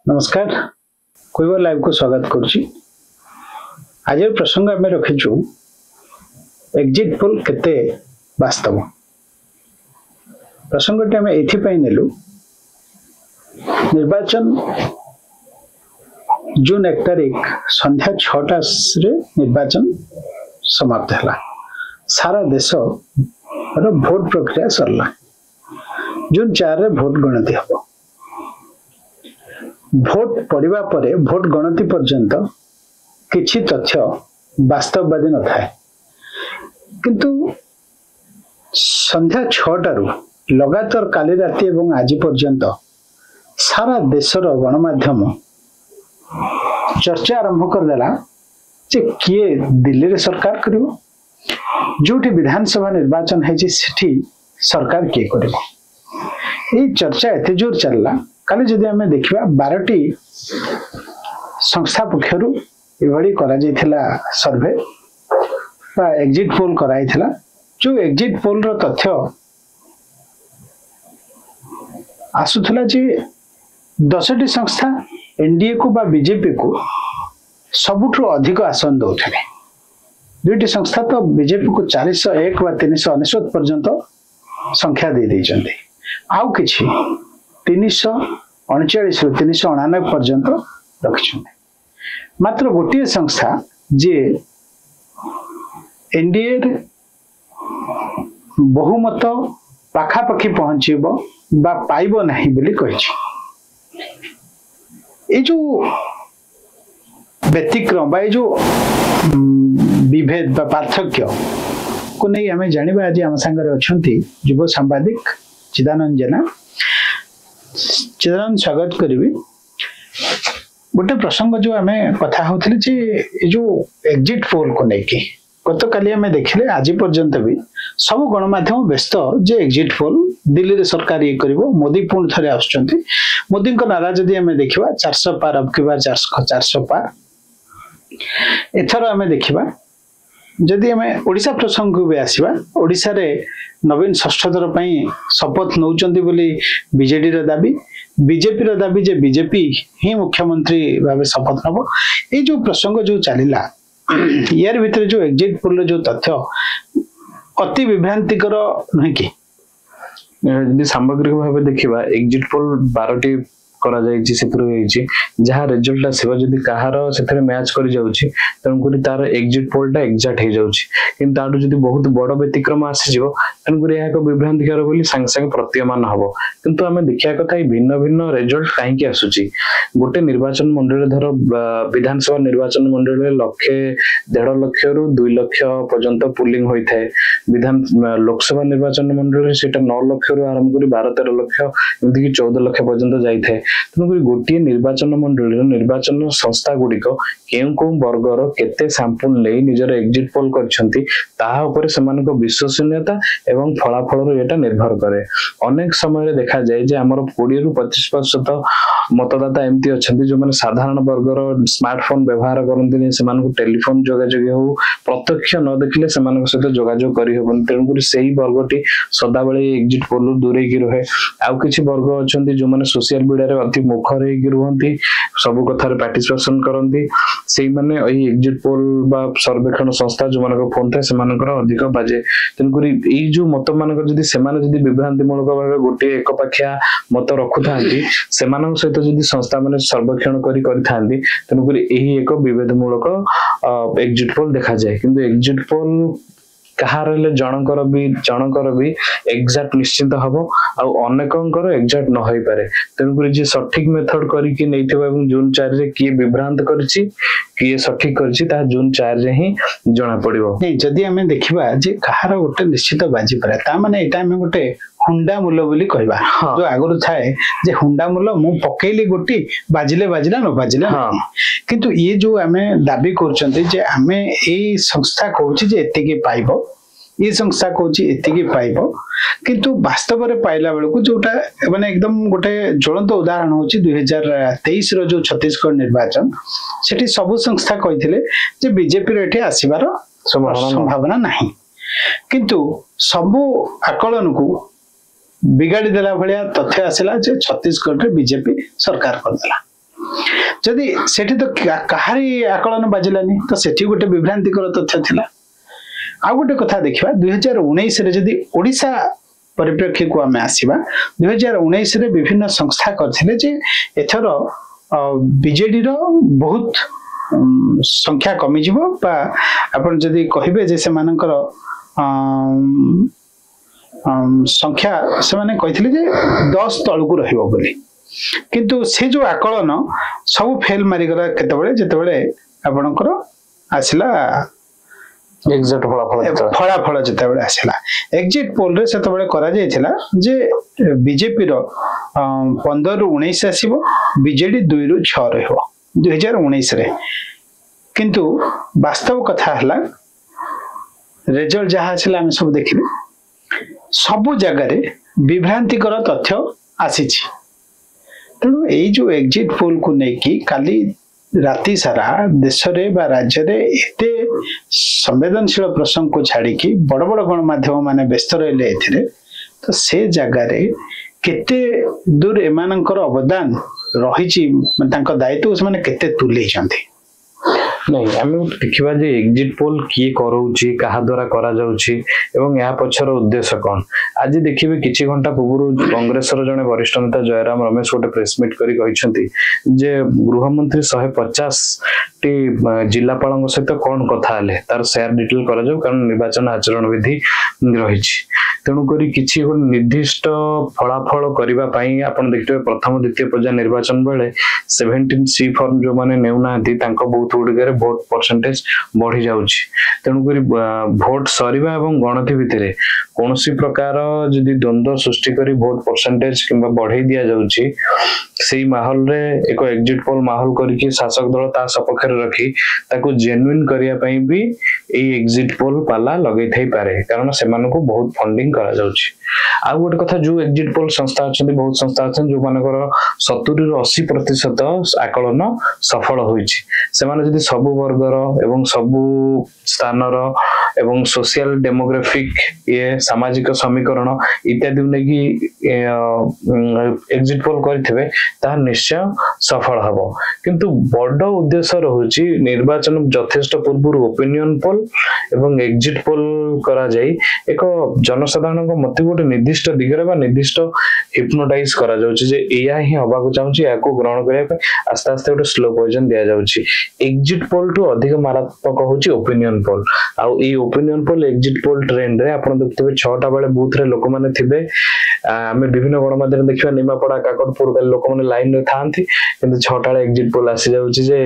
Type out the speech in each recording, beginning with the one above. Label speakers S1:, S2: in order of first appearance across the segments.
S1: नमस्कार कोइबर लाइव को स्वागत करुच्ची। आज प्रसंग आम रखीचु एग्जिट पोल केते वास्तव। प्रसंग आम एथिपाई नेलु निर्वाचन जून 1 तारिख संध्या 6टा निर्वाचन समाप्त है। सारा देश भोट प्रक्रिया सरला। जून 4 रे भोट गणति हम। भोट पड़िबा परे भोट गणति पर्यंत किछि तथ्य वास्तववादी न थाए, किंतु संध्या 6टारू लगातार काली राति एवं आज पर्यंत सारा देशर गणमाध्यम चर्चा आरंभ कर देला जे किए दिल्ली रे सरकार करिवो, जोठी विधानसभा निर्वाचन है सेठी सरकार किए करिवो। ये चर्चा एते जोर चलला। काली जदि आमे देखिबा 12टी संस्था पक्षरु एभଳି करा जायथिला सर्वे बा एग्जिट पोल कराइथिला। जो एग्जिट पोल रो तथ्य आसुथला जे 10टी संस्था एनडीए को बा बीजेपी को सबुठु अधिक आसन दउथिले। दुईटी संस्था तो बीजेपी को 401 बा 399 पर्यंत संख्या दे दैछन्ते। आउ किछि 339 रु 399 पर्यंत रखिछन्ते। मात्र गोटे संस्था जे एनडीए बहुमत पाखापाखि पहुंचीबो बा पाइबो नहीं बोली कहिछि। ए जो व्यतिक्रम बा जो विभेद बा पार्थक्य को नहीं हमें जानिबा। आज हम संगे अछंती युव सांबादिक चिदानंद जेना। चिदानंद स्वागत करिवि। गोटे प्रसंग जो आम कथा होथिले जे जो एग्जिट पोल को लेके गत काली आम देखिले आज पर्यंत भी सब गणमाध्यम व्यस्त जे एग्जिट पोल दिल्ली रे सरकार ये करिवो। मोदी पुणी थरे आछंती। मोदी को नारा जदि आम देखिबा 400 पार अब की बार 400 पार। एथर आम देखिबा जदि आम ओडिशा प्रसंग को भी आसीबा। ओडिशा रे नवीन षष्ठ थर पई शपथ नौचंती बोली बीजेडी रो दाबी, बीजेपी रो दाबी जे बीजेपी ही मुख्यमंत्री भाबे शपथ नबो। ए जो प्रसंग जो चलिला यार भीतर जो एग्जिट पोल जो तथ्य अति विभ्रांतिकर नहीं कि
S2: यदि सामग्रिक भाव देखा एग्जिट पोल 12टी करा जायछि सेतिर होइछि जहा रिजल्ट आसीबा जदि कहार सेतिर मैच करि जाउछि तनकुरी तार एग्जिट पोल टा एग्जैक्ट हे जाउछि। किंतु ताडू जदि बहुत बड़ व्यतिक्रम आसी जिवो तनकुरी या को विभ्रांतिकर बोली संग संग प्रतीयमान हबो। किंतु हमें देखिया कथा भिन्न भिन्न रिजल्ट काहे कि आसुछि। गोटे निर्वाचन मंडली धर विधानसभा निर्वाचन मंडली लक्ष 1.5 लाख रु 2 लाख पर्यंत पुलिंग होई थाए। विधान लोकसभा निर्वाचन मंडली सेटा 9 लाख रु आरंभ करी 12-13 लाख एमति कि 14 लाख पर्यंत जाई थाए। तेणुक गोटे निर्वाचन मंडली निर्वाचन संस्था गुड़िक केउ को वर्गर केते सैंपल ले निजर एग्जिट पोल करछंती ताहा ऊपर सेमानक विश्वसनीयता एवं फलाफल एटा निर्भर करे। अनेक समय देखा जाए जे हमर 20 रु 25% मतदाता एमती अछंती जो माने साधारण वर्गर स्मार्टफोन व्यवहार करंती सेमानक टेलीफोन जोगाजोग हो प्रत्यक्ष न देखले सेमानक सहित जोगाजोग करि होबन। तेणुक सेही वर्गटी सदा बेले एग्जिट पोल दूरे की रहे। आउ किछि वर्ग अछंती जो माने सोशल मीडिया रे अति मुखर हे रुहंती सब कथार पार्टिसिपेशन करंती सेही माने एही एग्जिट पोल बा सर्वेक्षण संस्था जो मानक फोन थाए सेमानकर अधिक बाजे। तेणुकरी एई जो मत मानक जदि सेमाने जदि विभ्रांति मूलक भाबे गोटे एकपाखिया मत रखुथांती सेमानक सहित जदि संस्था माने सर्वेक्षण करिथांती तेणुकरी एही एक विभेद मूलक एग्जिट पोल देखा जाए। किंतु एग्जिट पोल कहार जनकर भी एग्जैक्ट निश्चित हबो आउ अनेकंकर एग्जैक्ट न होई पारे। तेणुकरी जे सठिक मेथड करिकि नैथिबा एवं जून 4 रे किए विभ्रांत करछि किए सठिक करछि ता जून 4 रे ही जणा पड़िबो।
S1: नहीं जदि हमें देखिबा जे कहार गोटे निश्चित बाजी पारे ता माने एटा हमें गोटे हुंडा मूल्य बोली कहबा। जो आगुरु थाए जे हुंडा मूल्य मु पकेइली गोटी बाजिले बाजिला न बाजिला। किंतु ये जो हमें दाबी करछन्ते जे हमें ए संस्था कहूछि जे एते के पाइबो, ये संस्था कहूछि एते के पाइबो, किंतु वास्तव रे पाइला बेल को जोटा माने एकदम गोटे ज्वलंत उदाहरण होछि 2023 रो जो छत्तीसगढ़ निर्वाचन सेठी सब संस्था कहिथिले जे बीजेपी रे एठी आसीबार संभावना नहीं। किंतु सब आकलन को बिगाड़ी देला भलिया तथ्य आसिला जे छत्तीसगढ़ रे बीजेपी सरकार कर देला। जदि सेठी तो काहारी आकलन बाजिलानी तो सेठी गोटे विभ्रांतिकर तथ्य थिला। आ गोटे कथा देखिबा 2019 रे जदि ओडिशा परिप्रेक्षी को आमे आसीबा 2019 रे विभिन्न संस्था करथिले जे एथर बीजेडी रो बहुत संख्या कमी जीवो बा आपण जदि कहिबे जे से मानकर संख्या से माने कहिथिले जे 10 तळकु रहिबो बोली किंतु से जो आकलन सब फेल मारी गला केतबेले जेतबेले आपनकर आसिला
S2: एग्जैक्ट
S1: फलाफल जेतबेले आसिला एग्जिट पोल रे सेतबेले करा जायथिला जे बीजेपी रो 15 रु 19 आसीबो बीजेडी 2 रु 6 रहबो 2019 रे किंतु वास्तव कथा हला रिजल्ट जहा आसिला हम सब देखिले सब जगह रे विभ्रांतिकर तथ्य आसीछि। तेणु यही जो एग्जिट पोल को लेकिन काली राति सारा देश रे बा राज्य रे एते संवेदनशील प्रसंग को छाड़ी की बड़ बड़ गणमाध्यम माने व्यस्त रहिले एथिरे तो से जगह रे केते दूर एमानकर अवदान रहिछि तांका दायित्व माने केते तुले छथि
S2: नहीं आम देखा जे एग्जिट पोल किए कराऊँची क्या द्वारा करा जाउची एवं या पछर उद्देश्य कौन आज देखिए किछि घंटा पूर्व कांग्रेस जड़े वरिष्ठ नेता जयराम रमेश गोटे प्रेसमिट करी जे गृहमंत्री 150 टी जिलापाल सहित कौन कथा तार शेयर डिटेल करा जाऊ कारण निर्वाचन आचरण विधि रही तेणुक किसी निर्दिष्ट फलाफल करने आप देखिए प्रथम द्वितीय पर्याय निर्वाचन बेले 17C फॉर्म जो मैंने नेउना बहुत गुड़िक भोट परसेंटेज बढ़ी जाउछि तेणुक भोट सरीबा एवं गणति भितर कौन प्रकार जदि द्वंद्व सृष्टि करी भोट परसेंटेज किंबा बढ़ाई दिया जाउछि सेही माहौल रे एक एग्जिट पोल माहौल करके शासक दल ता सपक्ष रखी ताको जेन्युइन करिया पई भी ए एग्जिट पोल पाला लगै थाई पारे कारण से मानको बहुत फंडिंग करा जाउछि। आ गोटे कथा जो एग्जिट पोल संस्था अछंती बहुत संस्था अछन जो मानकर 70 ରୁ 80% आकलन सफल होइछि से माने जदि सब वर्गर एवं सब स्थानर एवं सोशल डेमोग्राफिक ये सामाजिक समीकरण इत्यादि नेकी एग्जिट पोल करथिबे ता निश्चय सफल हबो किंतु बड़ उद्देश्य रहुछि निर्वाचन यथेष्ट पूर्व ओपिनियन पोल एवं एग्जिट पोल करा जाई एक जनसाधारण को मत गोटे निर्दिष्ट दिगरे बा निर्दिष्ट हिप्नोटाइज करा जाउछि जे एया ही हबा को चाहूछि याको ग्रहण करिया पे आस्ते आस्ते गोटे स्लो पॉइजन दिया जाउछि। एग्जिट पोल टू अधिक मारात्मक होछि ओपिनियन पोल आ ई opinion poll exit poll trend रे आपण देखिबे 6टा बेले बूथ रे लोक माने थिबे आमे विभिन्न गणमाध्यम देखिबा निमापड़ा काकटपुर के लोक माने लाइन रे थांती किंतु 6टा एग्जिट पोल आसी जाउछि जे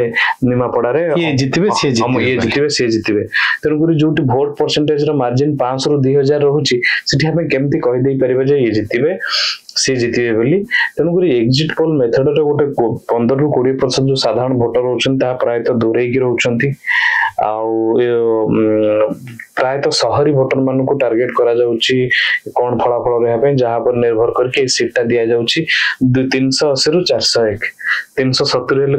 S2: निमापड़ा रे ये जितबे से जितबे तेणुकरी जोटी भोट परसेंटेज रो मार्जिन 500 ରୁ 2000 रहुछि सेठी हमें केमती कहि देई परिबे जे ये जितबे से जितबे बोली तेणुकरी एग्जिट पोल मेथड रे गोटे 15 ରୁ 20% जो साधारण वोटर होछन ता प्राय तो दूरे की रहउछंती प्रायतः शहरी वोटर मान को टार्गेट करा जाउची कौन फलाफल रहा पे जहां पर निर्भर करके सीटा दिया जाउची 380 ରୁ 401 370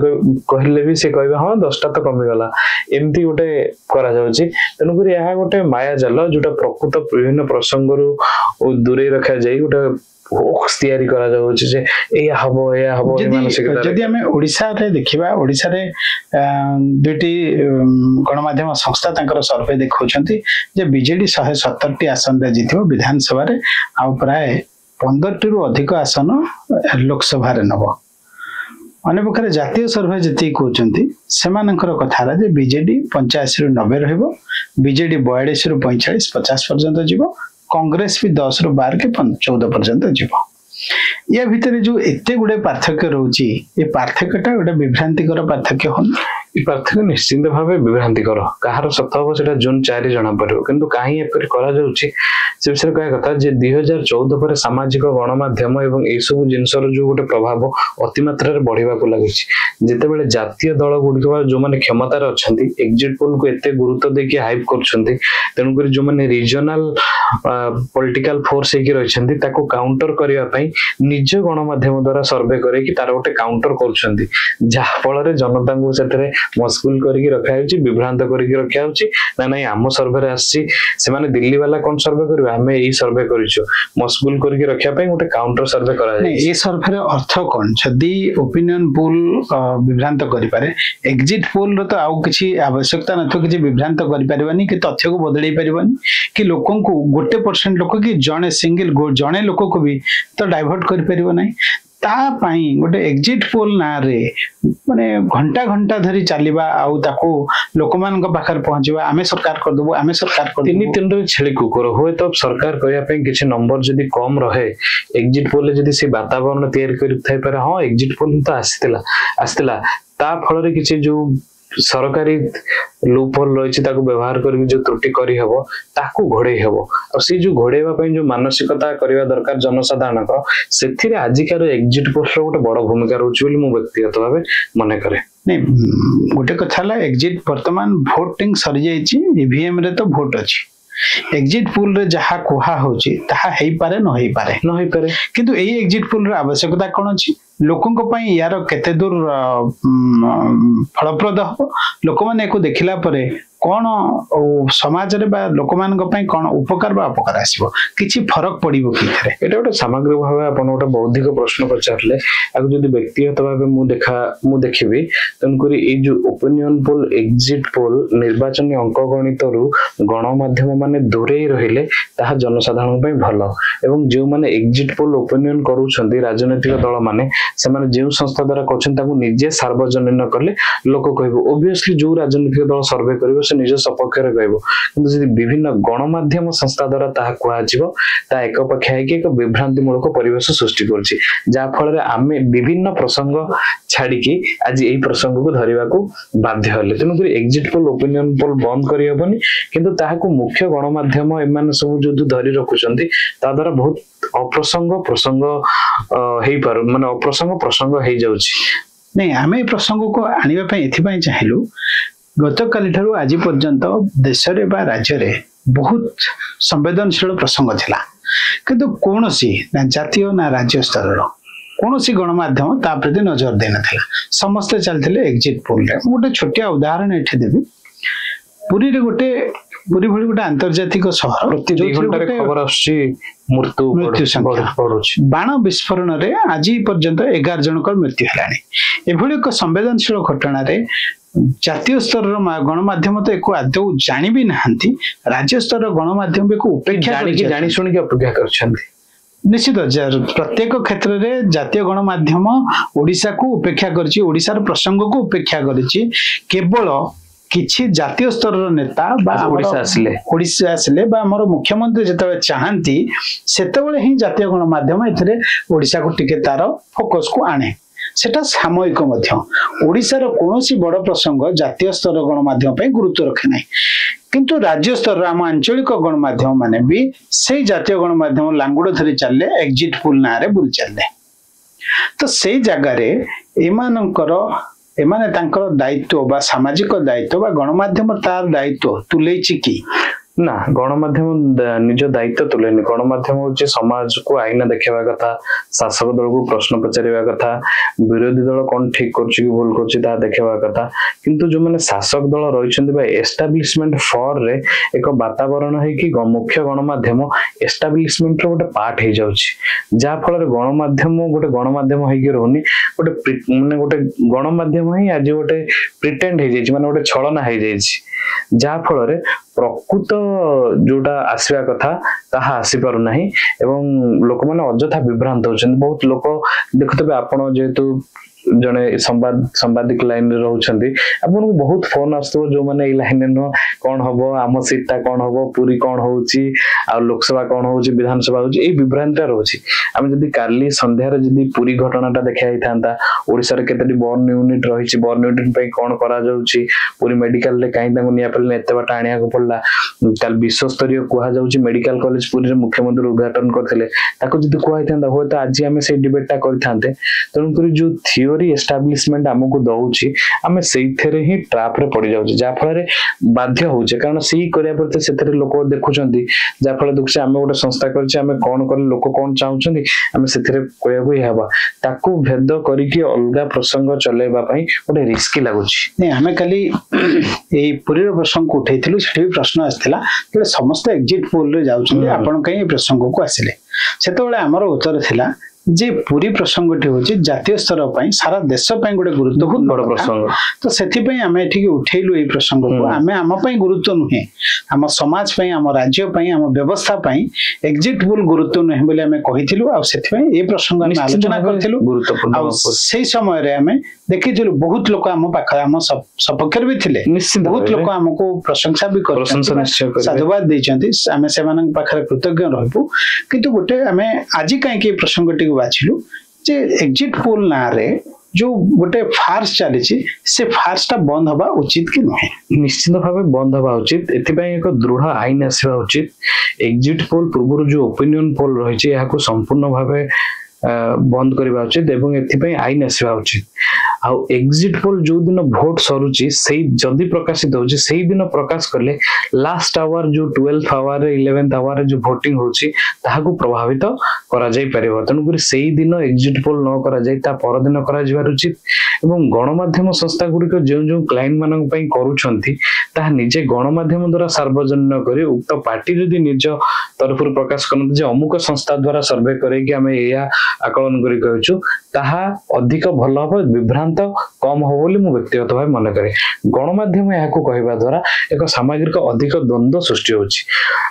S2: कहले भी से कहबे हां 10टा तो कमी गला एमती गोटे करा जाउची तेणुकरी यह गोटे माया जाल जोटा प्रकृत विभिन्न प्रसंग रु दूरे रखा जाई गोटे होक्स तैयारी करा जाउची जे एया हबो जदि हमें ओडिसा रे देखिबा ओडिसा रे दुटी गणमाध्यम संस्था तांकर सर्वे देखौछंती जे बीजेडी 170 टी आसन रे जितिबो विधानसभा रे आ प्राय 15 टी रु अधिक आसन लोकसभा रे नबो अन्य पक्षे जातीय सर्वे जति कहउछंती सेमानकर कथा जे बीजेडी 85 रु 90 रहबो बीजेडी 42 रु 45 50 पर्यंत जीवो कांग्रेस भी 10 ରୁ 12 के 14 पर्यंत जीव या भितर जो एते गुडे पार्थक्य रहउची ए पार्थक्यटा गोटे विभ्रांतिकर पार्थक्य होन पार्थक्य निश्चित भावे विभ्रांतिकर कहार सत्य हो सेटा जून 4 जना पड़ो किंतु काहे एपर करा जाउची से विषय कह कथा जे 2014 पर सामाजिक गणमाध्यम एवं ए सब जिंसर जो गोटे प्रभाव अति मात्रा रे बढ़िबा को लागिछि जेते बेले जातीय दल गुडी जो माने क्षमता रे अछंती एग्जिट पोल को एते गुरुत्व देकी हाइप करछंती तेनु करी जो माने रीजनल पॉलिटिकल फोर्स हेकी रहिछंती ताको काउंटर करिया पई निज गणमाध्यम द्वारा सर्वे करे कि तार गोटे काउंटर करछंती जहा फल रे जनता को सेतरे मस्कुल करके रखा होची विभ्रांत करके रखा होची ना नहीं आम सर्वे रे आसी से माने दिल्ली वाला कोन सर्वे करबे हमें ई सर्वे करिछु मस्कुल करके रखा पई गोटे काउंटर सर्वे करा जाय
S1: ए सर्वे रे अर्थ कोन जदी ओपिनियन पोल विभ्रांत करि पारे एग्जिट पोल रो तो आउ किछि आवश्यकता न तो किछि विभ्रांत करि पारिबानी कि तथ्य को बदलै पारिबानी कि लोकन को 1% लोक कि जणे सिंगल जणे लोक को भी तो डाइवर्ट करि परिबो नै ता पाई गोटे एग्जिट पोल ना रे माने घंटा घंटा धरी चलीबा आउ ताको लोकमान को पाखर पहुंचबा आमे सरकार कर दबो आमे सरकार कर
S2: तीन रे छेली कुकुर होय तो सरकार करिया पे किछि नंबर जदी कम रहे एग्जिट पोल जदी से वातावरण तैयार करि थाई पारे हां एग्जिट पोल तो आस्तिला ता फल रे किछि जो सरकारी लूपहोल रही व्यवहार करके जो त्रुटि करी हबो ताकू घोड़े हबो और से जो घोड़ेवा पई जो मानसिकता करबा दरकार जनसाधारण को सेथिरे आजिकार एग्जिट पोल रो गोटे बड़ भूमिका रहउछि बोली मु व्यक्तिगत भाबे मने करे
S1: नै गोटे कथाला एग्जिट वर्तमान वोटिंग सरी जाईची ईवीएम रे तो वोट अछि एग्जिट पोल रे जहा कोहा होची ताहा हेई पारे न हेई पारे किंतु एई एग्जिट पोल रे आवश्यकता कोन अछि लोकन को पई यार केते दूर फलप्रद हो लोक माने को देखिला परे कोन समाज रे बा लोक मान को पई कोन उपकार बा अपकार आसीबो किछि फरक पड़िबो कि थरे एटा गोटे सामग्रिक भाबे आपण गोटे बौद्धिक प्रश्न पचारले आगु जदी व्यक्तिगत भाबे मु देखिबी तन करी ए जो ओपिनियन पोल एग्जिट पोल निर्वाचन अंक गणित रु गणमाध्यम माने दूरे रहिले ताहा जनसाधारण पई भलो एवं जे माने एग्जिट पोल ओपिनियन करूछंदी राजनीतिक दल माने से माने जे संस्था द्वारा करछन ताकू निजे सार्वजनीन करले लोक कहबो ऑब्वियसली जो राजनीतिक दल सर्वे करबो से निज सपक्ष रे कहबो किंतु जदी विभिन्न गणमाध्यम संस्था द्वारा ताहा कुआ जिवो ता एक पक्ष है कि एक विभ्रांति मूलक परिवेश सृष्टि करछि जा फल रे आमे विभिन्न प्रसंग छाडी कि आज एई प्रसंग को धरिबा को बाध्य हले तनु कि एग्जिट पोल ओपिनियन पोल बंद करि हबनी किंतु ताहा को मुख्य गणमाध्यम एमान सब जो धरि रखुचंती ता द्वारा बहुत प्रसंग हेई पार माने प्रसंग हेई जाउछि नै आमे प्रसंग को आनिबा पई एथि पई चाहिलु गत काली ठारू आज पर्यंत देश रे बा राज्य रे बहुत संवेदनशील प्रसंग थिला किंतु कोनोसी ना जातीय ना राज्य स्तर रो कोनोसी गणमाध्यम ता प्रति नजर देना थिला समस्त चलथिले एग्जिट पोल रे गोटे छोटिया उदाहरण एठे देबी पुरी भली गोटे अंतर्जातिक शहर
S2: प्रति 2 घंटा रे खबर आछि मृत्यु संख्या पडुछि
S1: बाण विस्फोरण रे आज पर्यंत 11 जनकर मृत्यु हलानी एभली एक संवेदनशील घटना रे जातीय स्तर गणमाध्यम तो एक आदौ जानी भी नहांती राज्य स्तर गणमाध्यम को उपेक्षा
S2: जानी सुनी अपेक्षा करछंती
S1: निश्चित प्रत्येक क्षेत्र में जातीय गणमाध्यम ओडिशा को उपेक्षा करछि ओडिशार प्रसंग को उपेक्षा करछि केवल किछि जातीय स्तर नेता बा ओडिशा आसिले बा हमर मुख्यमंत्री जतबे चाहंती सेतबेले ही जातीय गणमाध्यम एथरे ओडिशा को टिके तार फोकस को आने सेटा सामयिक मध्य ओडिशार कोनोसी बड़ प्रसंग जातीय स्तर गणमाध्यम पे गुरुत्व रखे नै किंतु राज्य स्तर आम आंचलिक गणमाध्यम माने भी से जातीय गणमाध्यम लांगुड़ धरी चलले एग्जिट पोल ना रे बुल चलले तो से जगह रे एमाने तांकर दायित्व बा सामाजिक दायित्व बा गणमाध्यम तार दायित्व तुलेछि की
S2: ना गणमाध्यम निज दायित्व तुलेनि गणमाध्यम होची समाज को आईना देखिबा कथा शासक दल को प्रश्न पचारिबा कथा विरोधी दल कोन ठीक करछि कि भूल करछि ता देखिबा कथा किंतु जो माने शासक दल रहिछन्ति बा एस्टैब्लिशमेंट फॉर रे एक वातावरण है कि मुख्य गणमाध्यम एस्टैब्लिशमेंट रो गोटे पार्ट हे जाउछि जा फल रे गणमाध्यम है कि रहनी गोटे माने गोटे गणमाध्यम ही आज गोटे प्रिटेंड हे जाइछि माने गोटे छलना हे जाइछि जा फल रे प्रकृत जोटा आसवा कथा ताहा आसी पारु नाही एवं लोक माने अजथा विभ्रांत होछन बहुत लोक देखतबे आपण जेतु जने संवादिक लाइन रे रहउछन्ती आपन को बहुत फोन आस्तो जो माने ए लाइन न कोन हबो आम सीटटा कोन हबो पूरी कोन होउची आ लोकसभा कोन होउची विधानसभा होउची ए विभ्रांतता रहउची हम जदी काली संध्या रे जदी पूरी घटनाटा देखाई थांता ओडिसा रे केतडी बर्न यूनिट रहिची बर्न यूनिट पे कोन करा जाउची पूरी मेडिकल ले काई तांको निया पले एते बाटा आनिया को पड़ला काल विश्व स्तरीय कुहा जाउची मेडिकल कॉलेज पूरी रे मुख्यमंत्री उद्घाटन करथिले ताको जदी कुहा थांता होय त आज हम से डिबेटटा करि थांते तन करी जो थियोरी एस्टाब्लिशमेंट आमको दउची आमे सेइथरे ही ट्रैप रे पड़ी जाउची जा फଳରେ बाध्य होउचे कारण सी करिया परते सेथरे लोक देखुचंती जा फଳରେ दुखसे आमे गोटे संस्था करछि आमे कोन करले लोक कोन चाहुचंती आमे सेथरे कोया कोई हेबा ताकू भेद करिकि अलगा प्रसंग चलेबा पई गोटे रिस्की लागुची
S1: नहीं आमे खाली ए पूरी प्रसंग को उठैथिलु सेठी प्रश्न आस्थिला कि समस्त एग्जिट पोल रे जाउछंती आपण कहीं प्रसंग को आसिले सेतबेले हमर उत्तर थिला जे पूरी प्रसंगटी होची जातीय स्तर पई सारा देश पई गोटे गुरुत्वपूर्ण
S2: बड़ प्रसंग
S1: तो सेथि पई आमे एठी उठैलु ए प्रसंग को आमे आम पई गुरुत्व नुहे आम समाज पई आम राज्य पई आम व्यवस्था पई एग्जिट पोल गुरुत्व नुहे बोले आमे कहिथिलु आ सेथि पई ए प्रसंग आमे आलोचना करथिलु
S2: गुरुत्वपूर्ण
S1: सेही समय रे आमे देखिथिलु बहुत लोक आम पाख आम सपक्षर भी थिले बहुत लोक हमको प्रशंसा भी करछन साधुवाद दैछंती आमे सेमानन पाखरे कृतज्ञ रहबु किंतु गोटे आमे आजि काहे के प्रसंगटी बाछिलु जे एग्जिट पोल ना रे जो गोटे फार्स चली से फार्सटा बंद हवा उचित कि नहीं
S2: निश्चित भाव बंद हवा उचित एथिपाई एक दृढ़ आईन आसवा उचित एग्जिट पोल पूर्व जो ओपिनियन पोल रही है संपूर्ण भाव बंद करवा उचित एवं एथिपाई आईन आसवा उचित आउ एग्जिट पोल जो दिन भोट सरुची सेही जदी प्रकाशित होची सेही दिन प्रकाश करले लास्ट आवर जो 12th आवर 11th आवर जो वोटिंग होची ताहाकू प्रभावित करा जाई परिबो तनुकरी सेही दिन एग्जिट पोल न करा जाई ता पर दिन करा जिवार उचित एवं गणमाध्यम संस्था गुडी को जो जो क्लाइंट मानन पई करूछंती ता निजे गणमाध्यम द्वारा सार्वजनिक करी उक्त पार्टी जदी निज तरफ प्रकाश करन जे अमुक संस्था द्वारा सर्वे करे कि हमें एया आकलन करी कहूछु ताहा अधिक भल हो विभ्रांत कम हो बोली मु व्यक्तिगत भाव मन करे गणमाध्यम याको कहबा द्वारा एक सामाजिक अधिक द्वंद्व सृष्टि होछि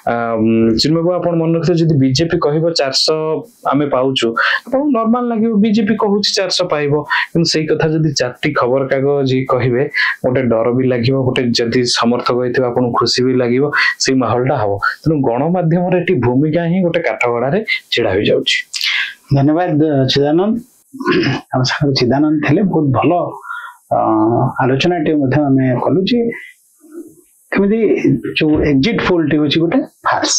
S2: चिन्मय बाबू आपण मन रखते जदी बीजेपी कहबो 400 आमे पाउछु आपण नॉर्मल लागियो बीजेपी कहूछि 400 पाइबो किंतु सेही कथा जदी चारटी खबर कागज कहबे गोटे डर भी लागियो गोटे जदी समर्थक होइथिबा आपण खुशी भी लागियो सेही माहौलटा हबो तनु गणमाध्यम रे एटी भूमिका ही गोटे काठगड़ा रे छिड़ा होई जाउछि
S1: धन्यवाद चिदानंद हम सागर चिदानंद थे बहुत भल आलोचना कलु जो एग्जिट पोल टी हूँ गोटे फार्स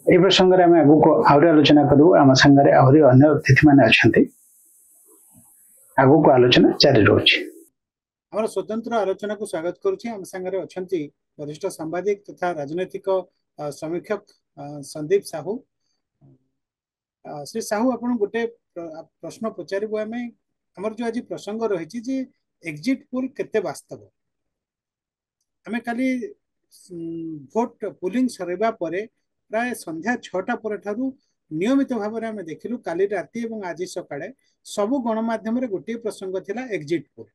S1: ये प्रसंग में आम आगू आहरी आलोचना करूँ आम सागर आहरी अन्य अतिथि मैंने अच्छा आगू को आलोचना जारी रोचे
S3: आम स्वतंत्र आलोचना को स्वागत करुच्ची आम सागर अच्छा वरिष्ठ सांबादिक तथा राजनैतिक समीक्षक संदीप साहू श्री साहू आप गोटे प्रश्न पचारू आम आमर जो आज प्रसंग रही जे एग्जिट पोल केते वास्तव आम खाली भोट पोलिंग सरवा पर प्राय संध्या 6टा पर ठारू नियमित भाव में देखिलु काली राति एवं आज सकाळे सबु गणमाध्यम गोटे प्रसंग थिला एग्जिट पोल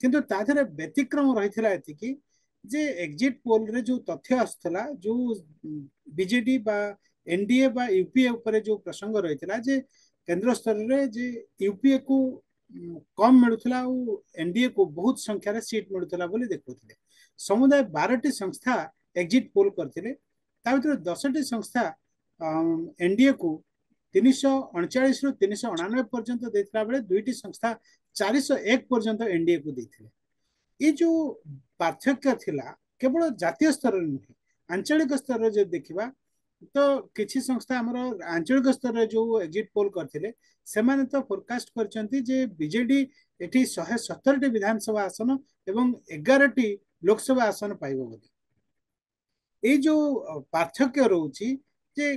S3: किंतु ताधरे व्यतिक्रम रही एतिकी जे एग्जिट पोल रे जो तथ्य आसला जो बीजेडी बा एनडीए बा यूपीए ऊपर जो प्रसंग रही जे केंद्र स्तर रे जे यूपीए को कम मिलुला एनडीए को बहुत संख्यार सीट मिलुला बोली देखुले समुदाय 12टी संस्था एग्जिट पोल करथिले ता भीतर 10टी संस्था एनडीए को 339 रु 399 पर्यंत देथिला बेले दुईटी संस्था 401 पर्यंत एनडीए को देथिले ये जो पार्थक्य थिला केवल जातीय स्तर रे नहीं आंचलिक स्तर रे जे देखिबा तो किसी संस्था आमर आंचलिक स्तर रे जो एग्जिट पोल करथिले सेमाने तो फोरकास्ट करचंती जे बीजेडी एठी 170टी विधानसभा आसन एवं 11टी लोकसभा आसन पाइबो बोली ए जो पार्थक्य रहउची जे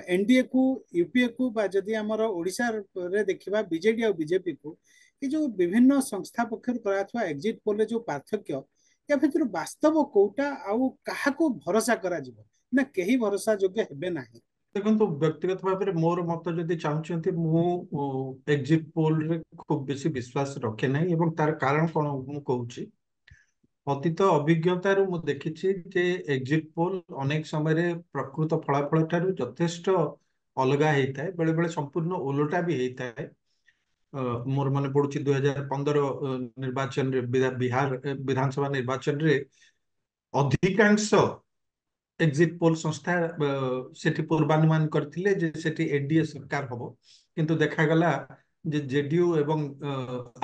S3: एनडीए को यूपीए को बा जदी आमर ओडिसा रे देखिबा बीजेडी और बीजेपी को ये जो विभिन्न संस्था पक्षर कराथवा एग्जिट पोल रे जो पार्थक्य या फिर वास्तव कोटा आउ काहा को भरोसा करा जिवो ना केही भरोसा योग्य हेबे नाही
S4: देखो व्यक्तिगत भाव में मोर मत जदि चाहते मु एग्जिट पोल रे खूब बेसी विश्वास रखे ना एवं तार कारण कौन मु कहूची अतीत अभिज्ञता मु देखी जे एग्जिट पोल अनेक समय प्रकृत फलाफल ठारू यथेष्ट अलग होता है बेले बेले संपूर्ण ओलटा भी होता है मोर मन पड़ू 2015 निर्वाचन बिहार विधानसभा निर्वाचन रे अधिकांश एग्जिट पोल संस्था सेठी पूर्वानुमान करथिले जे सेठी एनडीए सरकार हबो किंतु देखा गला जे जेडीयू एवं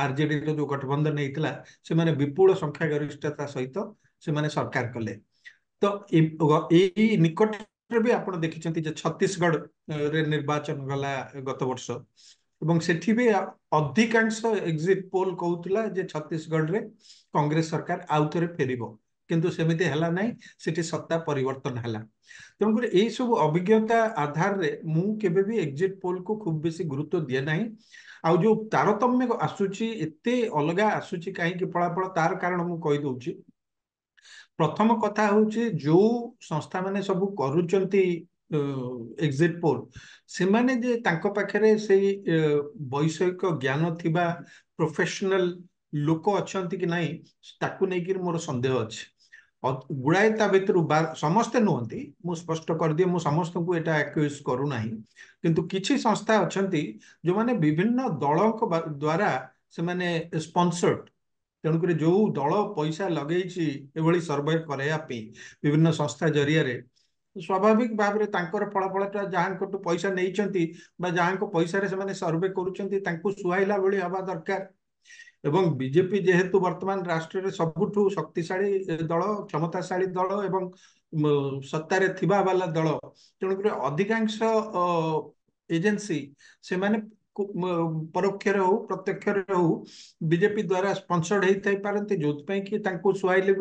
S4: आरजेडी रो जो गठबंधन हेतिला से माने विपुल संख्या गरिष्ठता सहित से माने सरकार कले तो ए निकट रे भी आपण देखिचंती जे छत्तीसगढ़ रे निर्वाचन गला गत वर्ष ଏବଂ ସେଠି ବି ଅଧିକାଂଶ ଏକ୍ଜିଟ୍ ପୋଲ କହୁଥିଲା ଯେ ଛତିଶଗଡ଼ରେ କଂଗ୍ରେସ ସରକାର ଆଉ ଥରେ ଫେରିବ, କିନ୍ତୁ ସେମିତି ହେଲା ନାହିଁ, ସେଠି ସତ୍ତା ପରିବର୍ତ୍ତନ ହେଲା। ତେଣୁକରି ଏଇ ସବୁ ଅଭିଜ୍ଞତା ଆଧାରରେ ମୁଁ କେବେ ବି ଏକ୍ଜିଟ୍ ପୋଲକୁ ଖୁବ ବେଶୀ ଗୁରୁତ୍ୱ ଦିଏ ନାହିଁ। ଆଉ ଯୋଉ ତାରତମ୍ୟ ଆସୁଛି, ଏତେ ଅଲଗା ଆସୁଛି କାହିଁକି ଫଳାଫଳ, ତାର କାରଣ ମୁଁ କହିଦଉଛି। ପ୍ରଥମ କଥା ହଉଛି ଯୋଉ ସଂସ୍ଥା ମାନେ ସବୁ କରୁଛନ୍ତି ଏକ୍ଜିଟ୍ ପୋଲ, ସେମାନେ ଯେ ତାଙ୍କ ପାଖରେ ସେଇ ବୈଷୟିକ ଜ୍ଞାନ ଥିବା ପ୍ରୋଫେସନାଲ ଲୋକ ଅଛନ୍ତି କି ନାହିଁ, ତାକୁ ନେଇକି ମୋର ସନ୍ଦେହ ଅଛି। ଗୁଡ଼ାଏ ତା ଭିତରୁ ସମସ୍ତେ ନୁହନ୍ତି, ମୁଁ ସ୍ପଷ୍ଟ କରିଦିଏ, ମୁଁ ସମସ୍ତଙ୍କୁ ଏଟା ଆକ୍ୟୁଜ କରୁନାହିଁ, କିନ୍ତୁ କିଛି ସଂସ୍ଥା ଅଛନ୍ତି ଯୋଉମାନେ ବିଭିନ୍ନ ଦଳଙ୍କ ଦ୍ୱାରା ସେମାନେ ସ୍ପନ୍ସର୍ଡ। ତେଣୁକରି ଯୋଉ ଦଳ ପଇସା ଲଗେଇଛି ଏଭଳି ସର୍ଭେ କରାଇବା ପାଇଁ ବିଭିନ୍ନ ସଂସ୍ଥା ଜରିଆରେ, ସ୍ୱାଭାବିକ ଭାବରେ ତାଙ୍କର ଫଳାଫଳଟା ଯାହାଙ୍କଠୁ ପଇସା ନେଇଛନ୍ତି ବା ଯାହାଙ୍କ ପଇସାରେ ସେମାନେ ସର୍ଭେ କରୁଛନ୍ତି ତାଙ୍କୁ ସୁହାଇଲା ଭଳି ହେବା ଦରକାର। ଏବଂ ବିଜେପି ଯେହେତୁ ବର୍ତ୍ତମାନ ରାଷ୍ଟ୍ରରେ ସବୁଠୁ ଶକ୍ତିଶାଳୀ ଦଳ, କ୍ଷମତାଶାଳୀ ଦଳ ଏବଂ ସତ୍ତାରେ ଥିବା ବାଲା ଦଳ, ତେଣୁକରି ଅଧିକାଂଶ ଏଜେନ୍ସି ସେମାନେ ପରୋକ୍ଷରେ ହଉ ପ୍ରତ୍ୟକ୍ଷରେ ହଉ ବିଜେପି ଦ୍ୱାରା ସ୍ପନ୍ସର୍ଡ ହେଇଥାଇ ପାରନ୍ତି, ଯୋଉଥିପାଇଁ କି ତାଙ୍କୁ ସୁହାଇଲେ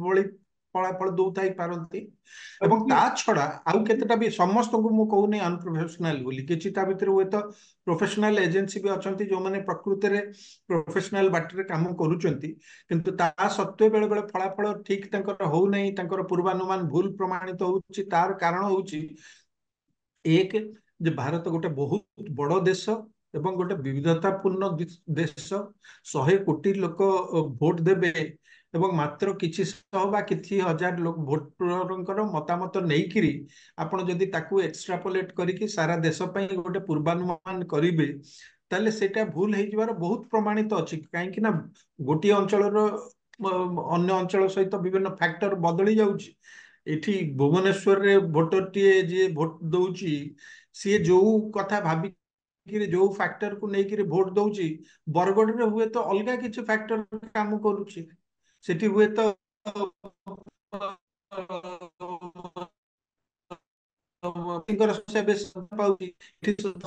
S4: ଭଳି ଫଳାଫଳ ଦଉଥାଇ ପାରନ୍ତି। ଏବଂ ତା ଛଡା ଆଉ କେତେଟା ବି, ସମସ୍ତଙ୍କୁ ମୁଁ କହୁନି ଅନପ୍ରଫେସନାଲ ବୋଲି, କିଛି ତା ଭିତରେ ହୁଏତ ପ୍ରୋଫେସନାଲ ଏଜେନ୍ସି ବି ଅଛନ୍ତି ଯୋଉମାନେ ପ୍ରକୃତରେ ପ୍ରୋଫେସନାଲ ବାଟରେ କାମ କରୁଛନ୍ତି, କିନ୍ତୁ ତା ସତ୍ତ୍ୱେ ବେଳେ ବେଳେ ଫଳାଫଳ ଠିକ ତାଙ୍କର ହଉନାହିଁ, ତାଙ୍କର ପୂର୍ବାନୁମାନ ଭୁଲ ପ୍ରମାଣିତ ହଉଛି। ତାର କାରଣ ହଉଛି ଏକ, ଯେ ଭାରତ ଗୋଟେ ବହୁତ ବଡ ଦେଶ ଏବଂ ଗୋଟେ ବିବିଧତାପୂର୍ଣ୍ଣ ଦେଶ, 100 କୋଟି ଲୋକ ଭୋଟ ଦେବେ ଏବଂ ମାତ୍ର କିଛି ଶହ ବା କିଛି ହଜାର ଲୋକ ଭୋଟରଙ୍କର ମତାମତ ନେଇକିରି ଆପଣ ଯଦି ତାକୁ ଏକ୍ସଟ୍ରାପୋଲେଟ କରିକି ସାରା ଦେଶ ପାଇଁ ଗୋଟେ ପୂର୍ବାନୁମାନ କରିବେ, ତାହେଲେ ସେଇଟା ଭୁଲ ହେଇଯିବାର ବହୁତ ପ୍ରମାଣିତ ଅଛି। କାହିଁକି ନା ଗୋଟିଏ ଅଞ୍ଚଳର ଅନ୍ୟ ଅଞ୍ଚଳ ସହିତ ବିଭିନ୍ନ ଫ୍ୟାକ୍ଟର ବଦଳି ଯାଉଛି। ଏଠି ଭୁବନେଶ୍ୱରରେ ଭୋଟରଟିଏ ଯିଏ ଭୋଟ ଦଉଛି, ସିଏ ଯୋଉ କଥା ଭାବିକିରି ଯୋଉ ଫ୍ୟାକ୍ଟରକୁ ନେଇକିରି ଭୋଟ ଦଉଛି, ବରଗଡ଼ରେ ହୁଏତ ଅଲଗା କିଛି ଫ୍ୟାକ୍ଟର କାମ କରୁଛି। ସେଠି ହୁଏତ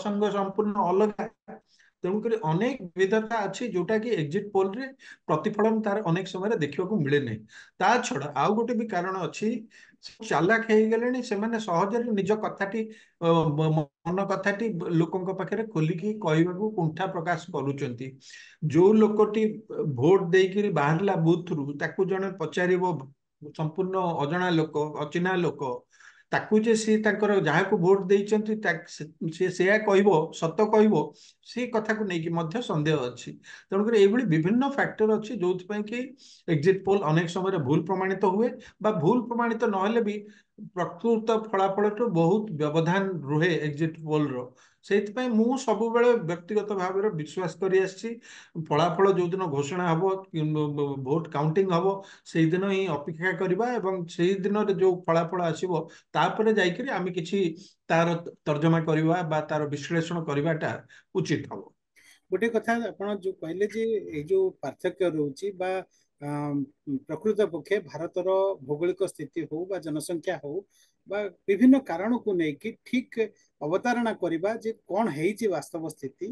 S4: ସମ୍ପୂର୍ଣ୍ଣ ଅଲଗା। ତେଣୁକରି ଅନେକ ବିବିଧତା ଅଛି ଯୋଉଟା କି ଏକ୍ଜିଟ୍ ପୋଲରେ ପ୍ରତିଫଳନ ତାର ଅନେକ ସମୟରେ ଦେଖିବାକୁ ମିଳେ ନାହିଁ। ତା ଛଡା ଆଉ ଗୋଟେ ବି କାରଣ ଅଛି, ଚାଲାକ ହେଇଗଲେଣି, ସେମାନେ ସହଜରେ ନିଜ କଥାଟି ମନ କଥାଟି ଲୋକଙ୍କ ପାଖରେ ଖୋଲିକି କହିବାକୁ କୁଣ୍ଠା ପ୍ରକାଶ କରୁଛନ୍ତି। ଯୋଉ ଲୋକଟି ଭୋଟ ଦେଇକିରି ବାହାରିଲା ବୁଥରୁ, ତାକୁ ଜଣେ ପଚାରିବ, ସମ୍ପୂର୍ଣ୍ଣ ଅଜଣା ଲୋକ, ଅଚିହ୍ନା ଲୋକ, ତାକୁ ଯେ ସିଏ ତାଙ୍କର ଯାହାକୁ ଭୋଟ ଦେଇଛନ୍ତି ସିଏ ସେୟା କହିବ, ସତ କହିବ, ସେ କଥାକୁ ନେଇକି ମଧ୍ୟ ସନ୍ଦେହ ଅଛି। ତେଣୁକରି ଏଇଭଳି ବିଭିନ୍ନ ଫ୍ୟାକ୍ଟର ଅଛି ଯୋଉଥିପାଇଁ କି ଏକ୍ଜିଟ୍ ପୋଲ ଅନେକ ସମୟରେ ଭୁଲ ପ୍ରମାଣିତ ହୁଏ, ବା ଭୁଲ ପ୍ରମାଣିତ ନହେଲେ ବି ପ୍ରକୃତ ଫଳାଫଳଠୁ ବହୁତ ବ୍ୟବଧାନ ରୁହେ ଏକ୍ଜିଟ୍ ପୋଲର। ସେଇଥିପାଇଁ ମୁଁ ସବୁବେଳେ ବ୍ୟକ୍ତିଗତ ଭାବରେ ବିଶ୍ୱାସ କରି ଆସିଛି, ଫଳାଫଳ ଯୋଉଦିନ ଘୋଷଣା ହବ, ଭୋଟ କାଉଣ୍ଟିଂ ହବ, ସେଇଦିନ ହିଁ ଅପେକ୍ଷା କରିବା ଏବଂ ସେଇ ଦିନରେ ଯୋଉ ଫଳାଫଳ ଆସିବ ତାପରେ ଯାଇକରି ଆମେ କିଛି ତାର ତର୍ଜମା କରିବା ବା ତାର ବିଶ୍ଳେଷଣ କରିବାଟା ଉଚିତ ହବ।
S3: ଗୋଟେ କଥା ଆପଣ ଯୋଉ କହିଲେ ଯେ ଏଇ ଯୋଉ ପାର୍ଥକ୍ୟ ରହୁଛି ବା ପ୍ରକୃତ ପକ୍ଷେ ଭାରତର ଭୌଗୋଳିକ ସ୍ଥିତି ହଉ ବା ଜନସଂଖ୍ୟା ହଉ ବା ବିଭିନ୍ନ କାରଣକୁ ନେଇକି ଠିକ ଅବତାରଣା କରିବା ଯେ କଣ ହେଇଛି ବାସ୍ତବ ସ୍ଥିତି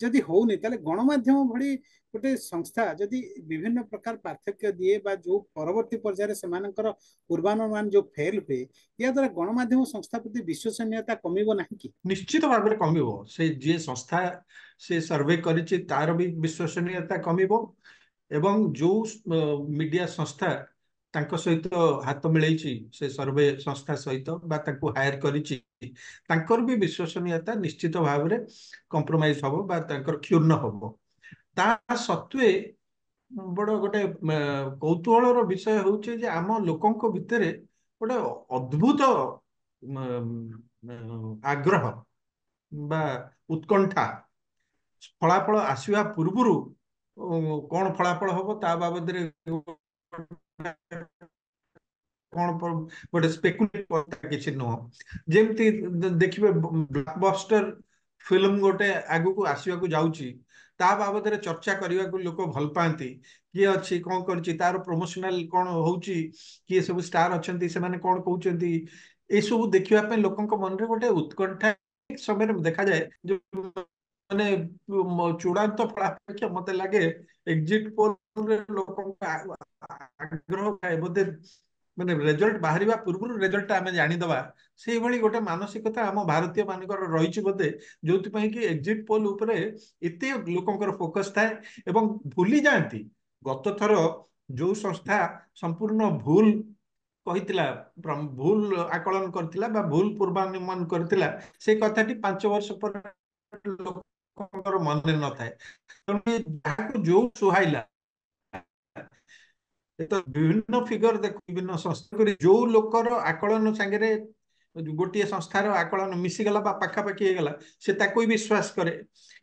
S3: ଯଦି ହଉନି, ତାହେଲେ ଗଣମାଧ୍ୟମ ଭଳି ଗୋଟେ ସଂସ୍ଥା ଯଦି ବିଭିନ୍ନ ପ୍ରକାର ପାର୍ଥକ୍ୟ ଦିଏ ବା ଯୋଉ ପରବର୍ତ୍ତୀ ପର୍ଯ୍ୟାୟରେ ସେମାନଙ୍କର ପୂର୍ବାନୁମାନ ଯୋଉ ଫେଲ ହୁଏ, ଏହା ଦ୍ୱାରା ଗଣମାଧ୍ୟମ ସଂସ୍ଥା ପ୍ରତି ବିଶ୍ୱସନୀୟତା କମିବ ନାହିଁ କି?
S4: ନିଶ୍ଚିତ ଭାବରେ କମିବ। ସେ ଯିଏ ସଂସ୍ଥା ସେ ସର୍ଭେ କରିଛି ତାର ବି ବିଶ୍ୱସନୀୟତା କମିବ ଏବଂ ଯୋଉ ମିଡିଆ ସଂସ୍ଥା ତାଙ୍କ ସହିତ ହାତ ମିଳେଇଛି ସେ ସର୍ଭେ ସଂସ୍ଥା ସହିତ ବା ତାଙ୍କୁ ହାୟର କରିଛି, ତାଙ୍କର ବି ବିଶ୍ୱସନୀୟତା ନିଶ୍ଚିତ ଭାବରେ କମ୍ପ୍ରମାଇଜ ହବ ବା ତାଙ୍କର କ୍ଷୁର୍ଣ୍ଣ ହବ। ତା ସତ୍ତ୍ୱେ ବଡ ଗୋଟେ କୌତୁହଳର ବିଷୟ ହଉଛି ଯେ ଆମ ଲୋକଙ୍କ ଭିତରେ ଗୋଟେ ଅଦ୍ଭୁତ ଆଗ୍ରହ ବା ଉତ୍କଣ୍ଠା, ଫଳାଫଳ ଆସିବା ପୂର୍ବରୁ କଣ ଫଳାଫଳ ହବ ତା ବାବଦରେ କଣ ଗୋଟେ ସ୍ପେକୁଲେଟ କଥା କିଛି ନୁହଁ। ଯେମିତି ଦେଖିବେ ବ୍ଲକବଷ୍ଟର ଫିଲ୍ମ ଗୋଟେ ଆଗକୁ ଆସିବାକୁ ଯାଉଛି, ତା ବାବଦରେ ଚର୍ଚ୍ଚା କରିବାକୁ ଲୋକ ଭଲ ପାଆନ୍ତି। କିଏ ଅଛି, କଣ କରୁଛି, ତାର ପ୍ରମୋସନାଲ କଣ ହଉଛି, କିଏ ସବୁ ଷ୍ଟାର ଅଛନ୍ତି, ସେମାନେ କଣ କହୁଛନ୍ତି, ଏସବୁ ଦେଖିବା ପାଇଁ ଲୋକଙ୍କ ମନରେ ଗୋଟେ ଉତ୍କଣ୍ଠା ସମୟରେ ଦେଖାଯାଏ। ମାନେ ଚୂଡ଼ାନ୍ତ ଫଳାପେକ୍ଷା ମତେ ଲାଗେ ଏକ୍ଜିଟ୍ ପୋଲରେ ଲୋକଙ୍କ ଆଗ୍ରହ ଥାଏ ବୋଧେ ମାନେ ରେଜଲ୍ଟ ବାହାରିବା ପୂର୍ବରୁ ରେଜଲ୍ଟ ଆମେ ଜାଣିଦବା ସେଇଭଳି ଗୋଟେ ମାନସିକତା ଆମ ଭାରତୀୟ ମାନଙ୍କର ରହିଛି ବୋଧେ ଯୋଉଥିପାଇଁ କି ଏକ୍ଜିଟ୍ ପୋଲ ଉପରେ ଏତେ ଲୋକଙ୍କର ଫୋକସ ଥାଏ ଏବଂ ଭୁଲି ଯାଆନ୍ତି ଗତ ଥର ଯୋଉ ସଂସ୍ଥା ସମ୍ପୂର୍ଣ୍ଣ ଭୁଲ କହିଥିଲା ଭୁଲ ଆକଳନ କରିଥିଲା ବା ଭୁଲ ପୂର୍ବାନୁମାନ କରିଥିଲା ସେ କଥାଟି 5 ବର୍ଷ ପରେ ଲୋକଙ୍କର ମନେ ନଥାଏ ତେଣୁ ଯାହାକୁ ଯୋଉ ସୁହାଇଲା ତ ବିଭିନ୍ନ ଫିଗର ଦେଖ ବିଭିନ୍ନ ସଂସ୍ଥା କରି ଯୋଉ ଲୋକର ଆକଳନ ସାଙ୍ଗରେ ଗୋଟିଏ ସଂସ୍ଥାର ଆକଳନ ମିଶିଗଲା ବା ପାଖାପାଖି ହେଇଗଲା ସେ ତାକୁ ବି ବିଶ୍ୱାସ କରେ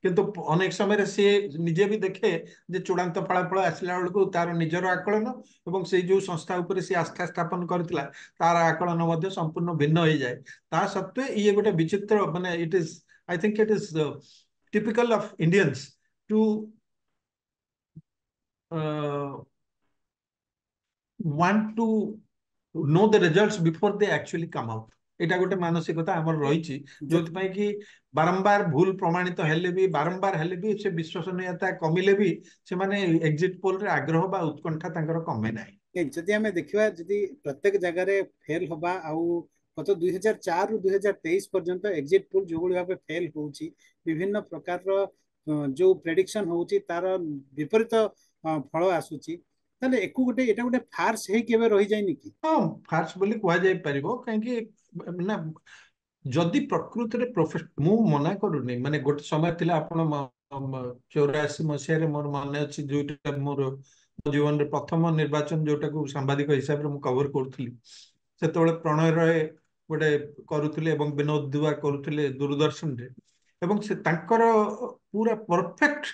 S4: କିନ୍ତୁ ଅନେକ ସମୟରେ ସେ ନିଜେ ବି ଦେଖେ ଯେ ଚୂଡ଼ାନ୍ତ ଫଳାଫଳ ଆସିଲା ବେଳକୁ ତାର ନିଜର ଆକଳନ ଏବଂ ସେଇ ଯୋଉ ସଂସ୍ଥା ଉପରେ ସେ ଆସ୍ଥା ସ୍ଥାପନ କରିଥିଲା ତାର ଆକଳନ ମଧ୍ୟ ସମ୍ପୂର୍ଣ୍ଣ ଭିନ୍ନ ହେଇଯାଏ ତା ସତ୍ତ୍ୱେ ଇଏ ଗୋଟେ ବିଚିତ୍ର ମାନେ ଇଟ୍ is I think it is typical of Indians to want to know the results before they actually come out এটা ଗୋଟେ ମାନସିକତା ଆମର ରହିଛି ଯୋଉଥିପାଇଁ କି ବାରମ୍ବାର ଭୁଲ ପ୍ରମାଣିତ ହେଲେ ବି ବାରମ୍ବାର ହେଲେ ବି ସେ ବିଶ୍ୱସନୀୟତା କମିଲେ ବି ସେମାନେ ଏକ୍ଜିଟ୍ ପୋଲରେ ଆଗ୍ରହ ବା ଉତ୍କଣ୍ଠା ତାଙ୍କର କମେ ନାହିଁ
S3: ଯଦି ଆମେ ଦେଖିବା ଯଦି ପ୍ରତ୍ୟେକ ଜାଗାରେ ଫେଲ ହବା ଆଉ ଗତ 2004 ରୁ 2023 पर्यंत एग्जिट पोल जो भाव फेल होउची विभिन्न प्रकार जो प्रेडिक्शन होउची तार विपरीत फल आसुची ताले एकु गोटे एटा गोटे फार्स हे केबे रहि जायनि कि
S4: ହଁ ଫାର୍ସ ବୋଲି କୁହାଯାଇ ପାରିବ କାହିଁକି ନା ଯଦି ପ୍ରକୃତରେ ମୁଁ ମନା କରୁନି ମାନେ ଗୋଟେ ସମୟ ଥିଲା ଆପଣ 84 ମୋର ମନେ ଅଛି ଯୋଉଟା ମୋର ଜୀବନରେ ପ୍ରଥମ ନିର୍ବାଚନ ଯୋଉଟାକୁ ସାମ୍ବାଦିକ ହିସାବରେ ମୁଁ କଭର କରୁଥିଲି ସେତେବେଳେ ପ୍ରଣୟ ରଏ ଗୋଟେ କରୁଥିଲେ ଏବଂ ବିନୋଦ ଦୁଆ କରୁଥିଲେ ଦୂରଦର୍ଶନରେ ଏବଂ ସେ ତାଙ୍କର ପୁରା ପରଫେକ୍ଟ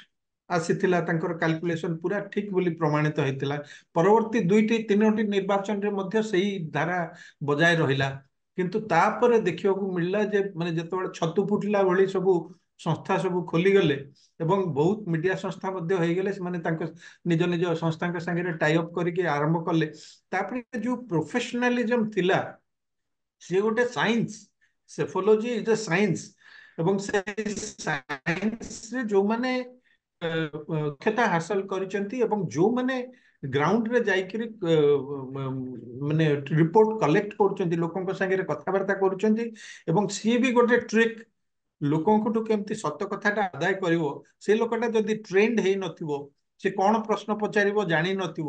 S4: ଆସିଥିଲା ତାଙ୍କର କାଲକୁଲେସନ ପୁରା ଠିକ ବୋଲି ପ୍ରମାଣିତ ହେଇଥିଲା ପରବର୍ତ୍ତୀ 2-3ଟି ନିର୍ବାଚନରେ ମଧ୍ୟ ସେଇ ଧାରା ବଜାୟ ରହିଲା କିନ୍ତୁ ତାପରେ ଦେଖିବାକୁ ମିଳିଲା ଯେ ମାନେ ଯେତେବେଳେ ଛତୁ ଫୁଟିଲା ଭଳି ସବୁ ସଂସ୍ଥା ସବୁ ଖୋଲିଗଲେ ଏବଂ ବହୁତ ମିଡିଆ ସଂସ୍ଥା ମଧ୍ୟ ହେଇଗଲେ ସେମାନେ ତାଙ୍କ ନିଜ ନିଜ ସଂସ୍ଥାଙ୍କ ସାଙ୍ଗରେ ଟାଇ ଅପ୍ କରିକି ଆରମ୍ଭ କଲେ ତାପରେ ଯୋଉ ପ୍ରୋଫେସନାଲିଜମ ଥିଲା ସେ ଗୋଟେ ସାଇନ୍ସ ସେଫୋଲୋଜି ଇଜ ଏ ସାଇନ୍ସ ଏବଂ ସେ ସାଇନ୍ସରେ ଯୋଉମାନେ ଦକ୍ଷତା ହାସଲ କରିଛନ୍ତି ଏବଂ ଯୋଉମାନେ ଗ୍ରାଉଣ୍ଡରେ ଯାଇକିରି ମାନେ ରିପୋର୍ଟ କଲେକ୍ଟ କରୁଛନ୍ତି ଲୋକଙ୍କ ସାଙ୍ଗରେ କଥାବାର୍ତ୍ତା କରୁଛନ୍ତି ଏବଂ ସିଏ ବି ଗୋଟେ ଟ୍ରିକ୍ ଲୋକଙ୍କଠୁ କେମିତି ସତ କଥାଟା ଆଦାୟ କରିବ ସେ ଲୋକଟା ଯଦି ଟ୍ରେଣ୍ଡ ହେଇନଥିବ ସେ କଣ ପ୍ରଶ୍ନ ପଚାରିବ ଜାଣିନଥିବ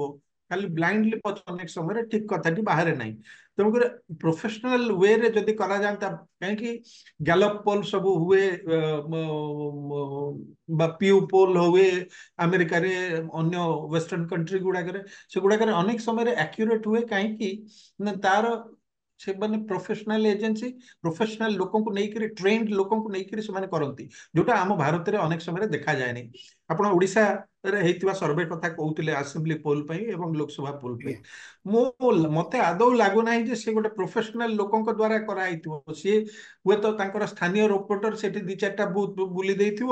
S4: ଖାଲି ବ୍ଲାଇଣ୍ଡଲି ଅନେକ ସମୟରେ ଠିକ କଥାଟି ବାହାରେ ନାହିଁ ତେଣୁକରି ପ୍ରୋଫେସନାଲ ୱେରେ ଯଦି କରାଯାଆନ୍ତା କାହିଁକି ଗ୍ୟାଲପ ପୋଲ ସବୁ ହୁଏ বা পিউ পোল ହୁଏ ଆମେରିକାରେ ଅନ୍ୟ ୱେଷ୍ଟର୍ଣ୍ଣ କଣ୍ଟ୍ରି ଗୁଡାକରେ ସେଗୁଡାକରେ ଅନେକ ସମୟରେ ଆକ୍ୟୁରେଟ ହୁଏ କାହିଁକି ନା ତାର ସେମାନେ ପ୍ରଫେସନାଲ ଏଜେନ୍ସି ପ୍ରଫେସନାଲ ଲୋକଙ୍କୁ ନେଇକରି ଟ୍ରେଣ୍ଡ ଲୋକଙ୍କୁ ନେଇକରି ସେମାନେ କରନ୍ତି ଯୋଉଟା ଆମ ଭାରତରେ ଅନେକ ସମୟରେ ଦେଖାଯାଏନି ଆପଣ ଓଡିଶାରେ ହେଇଥିବା ସର୍ଭେ କଥା କହୁଥିଲେ ଆସେମ୍ବଲି ପୋଲ ପାଇଁ ଏବଂ ଲୋକସଭା ପୋଲ ପାଇଁ ମତେ ଆଦୌ ଲାଗୁନାହିଁ ଯେ ସେ ଗୋଟେ ପ୍ରଫେସନାଲ ଲୋକଙ୍କ ଦ୍ଵାରା କରାହେଇଥିବ ସିଏ ହୁଏତ ତାଙ୍କର ସ୍ଥାନୀୟ ରିପୋର୍ଟର ସେଠି 2-4ଟା ବୁଥ ବୁଲି ଦେଇଥିବ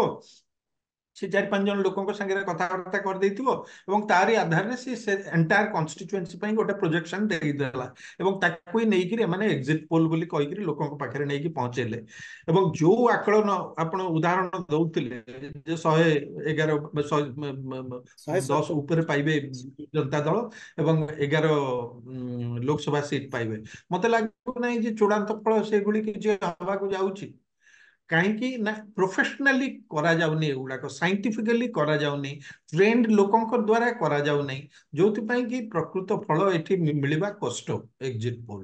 S4: से 4-5 जन लोकों सागर कथबार्ता कर देथिबो एवं तारी आधार रे से एंटायर कॉन्स्टिट्यूएंसी पई गोटे प्रोजेक्शन देई देला एवं ताकू नै कि माने एग्जिट पोल बोली कहि कि लोकों पाखरे नै कि पहुंचेले एवं जो आकलन आपण उदाहरण दउतिले जे 110 ऊपर पाइबे जनता दल एवं 11 लोकसभा सीट पाइबे मते लागु नै जे चूड़ांत फल से गुली कि जे हवा को जाउची कहीं ना प्रोफेशनली करा जाउनी एगुड़ाक साइंटिफिकली करा जाउनी ट्रेंड लोकों द्वारा करा जाउनी जोथिपाई कि प्रकृत फल एठी मिलिबा कष्ट एग्जिट पोल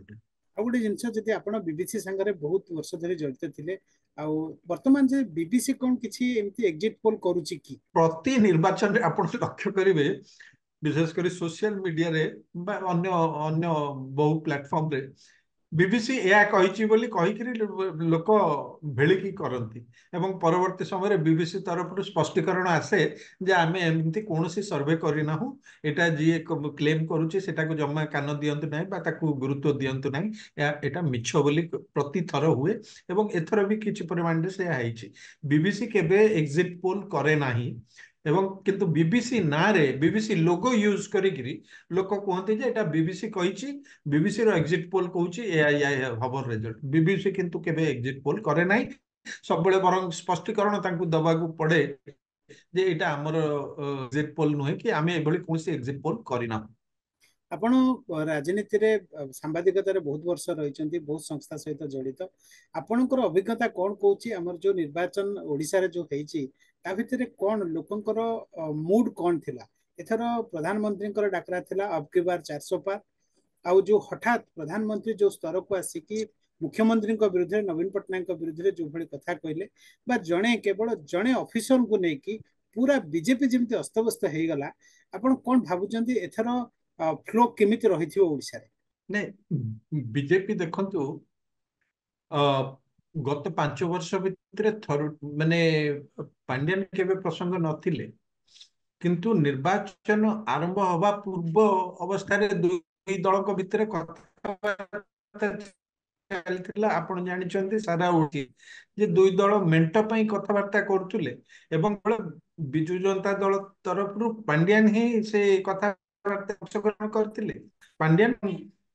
S3: आ गोटे जिनस जदि आपण बीबीसी संगे बहुत वर्ष धरी जड़ित थिले आ वर्तमान जे बीबीसी कोन किछि एमती एग्जिट पोल करूची कि
S4: प्रति निर्वाचन रे आपण लक्ष्य करिवे विशेष करी सोशल मीडिया रे बा अन्य अन्य बहु प्लेटफॉर्म रे बीबीसी या कहिछि बोली कहिकरी लोक भेलिकी करंती एवं परवर्ती समय बीबीसी तरफ स्पष्टीकरण आसे जे आमे एमती कोनोसी सर्वे करिनाहु एटा जी क्लेम करूची सेटा को जम्मा कान दियंतु नाही बा ताकू गुरुत्व दियंतु नाही एटा मिछ बोली प्रति थर हुए एवं एथर भी किछि परिमाण रे से आइछि बीबीसी केबे एग्जिट पोल करे नाही एवं किंतु बीबीसी ना रे बीबीसी लोगो यूज करिकरी लोक कहते जे एटा बीबीसी कहिछि बीबीसी रो एग्जिट पोल कहूछि एआई हबर रिजल्ट बीबीसी किंतु केबे एग्जिट पोल करे नाही ସବୁବେଳେ ବରଂ ସ୍ପଷ୍ଟୀକରଣ ତାଙ୍କୁ ଦବାକୁ ପଡେ ଯେ ଏଇଟା ଆମର ଏକ୍ଜିଟ୍ ପୋଲ ନୁହେଁ କି ଆମେ ଏଭଳି କୌଣସି ଏକ୍ଜିଟ୍ ପୋଲ କରିନାହୁଁ।
S3: ଆପଣ ରାଜନୀତିରେ ସାମ୍ବାଦିକତାରେ ବହୁତ ବର୍ଷ ରହିଛନ୍ତି, ବହୁତ ସଂସ୍ଥା ସହିତ ଜଡିତ। ଆପଣଙ୍କର ଅଭିଜ୍ଞତା କଣ କହୁଛି ଆମର ଯୋଉ ନିର୍ବାଚନ ଓଡିଶାରେ ଯୋଉ ହେଇଛି ତା ଭିତରେ କଣ ଲୋକଙ୍କର ମୁଡ କଣ ଥିଲା? ଏଥର ପ୍ରଧାନମନ୍ତ୍ରୀଙ୍କର ଡାକରା ଥିଲା ଅବ୍ କି ବାର୍ 400 ପାର, ଆଉ ଯୋଉ ହଠାତ୍ ପ୍ରଧାନମନ୍ତ୍ରୀ ଯୋଉ ସ୍ତରକୁ ଆସିକି ମୁଖ୍ୟମନ୍ତ୍ରୀଙ୍କ ବିରୁଦ୍ଧରେ ନବୀନ ପଟ୍ଟନାୟକଙ୍କ ବିରୁଦ୍ଧରେ ଯୋଉଭଳି କଥା କହିଲେ, ବା କେବଳ ଜଣେ ଅଫିସରଙ୍କୁ ନେଇକି ପୁରା ବିଜେପି ଯେମିତି ଅସ୍ତବ୍ୟସ୍ତ ହେଇଗଲା, ଆପଣ କଣ ଭାବୁଛନ୍ତି ଏଥର ଫ୍ଲୋ କେମିତି ରହିଥିବ ଓଡିଶାରେ?
S4: ନାଇଁ ବିଜେପି ଦେଖନ୍ତୁ ଗତ 5 ବର୍ଷ ଭିତରେ ମାନେ ପାଣ୍ଡିଆନ କେବେ ପ୍ରସଙ୍ଗ ନଥିଲେ, କିନ୍ତୁ ନିର୍ବାଚନ ଆରମ୍ଭ ହବା ପୂର୍ବ ଅବସ୍ଥାରେ ଦୁଇ ଦଳଙ୍କ ଭିତରେ କଥାବାର୍ତ୍ତା ଚାଲିଥିଲା। ଆପଣ ଜାଣିଛନ୍ତି ସାରା ଓଡିଶା ଯେ ଦୁଇ ଦଳ ମେଣ୍ଟ ପାଇଁ କଥାବାର୍ତ୍ତା କରୁଥିଲେ ଏବଂ ବିଜୁ ଜନତା ଦଳ ତରଫରୁ ପାଣ୍ଡିଆନ ହିଁ ସେ କଥାବାର୍ତ୍ତା ଅଂଶଗ୍ରହଣ କରିଥିଲେ। ପାଣ୍ଡିଆନ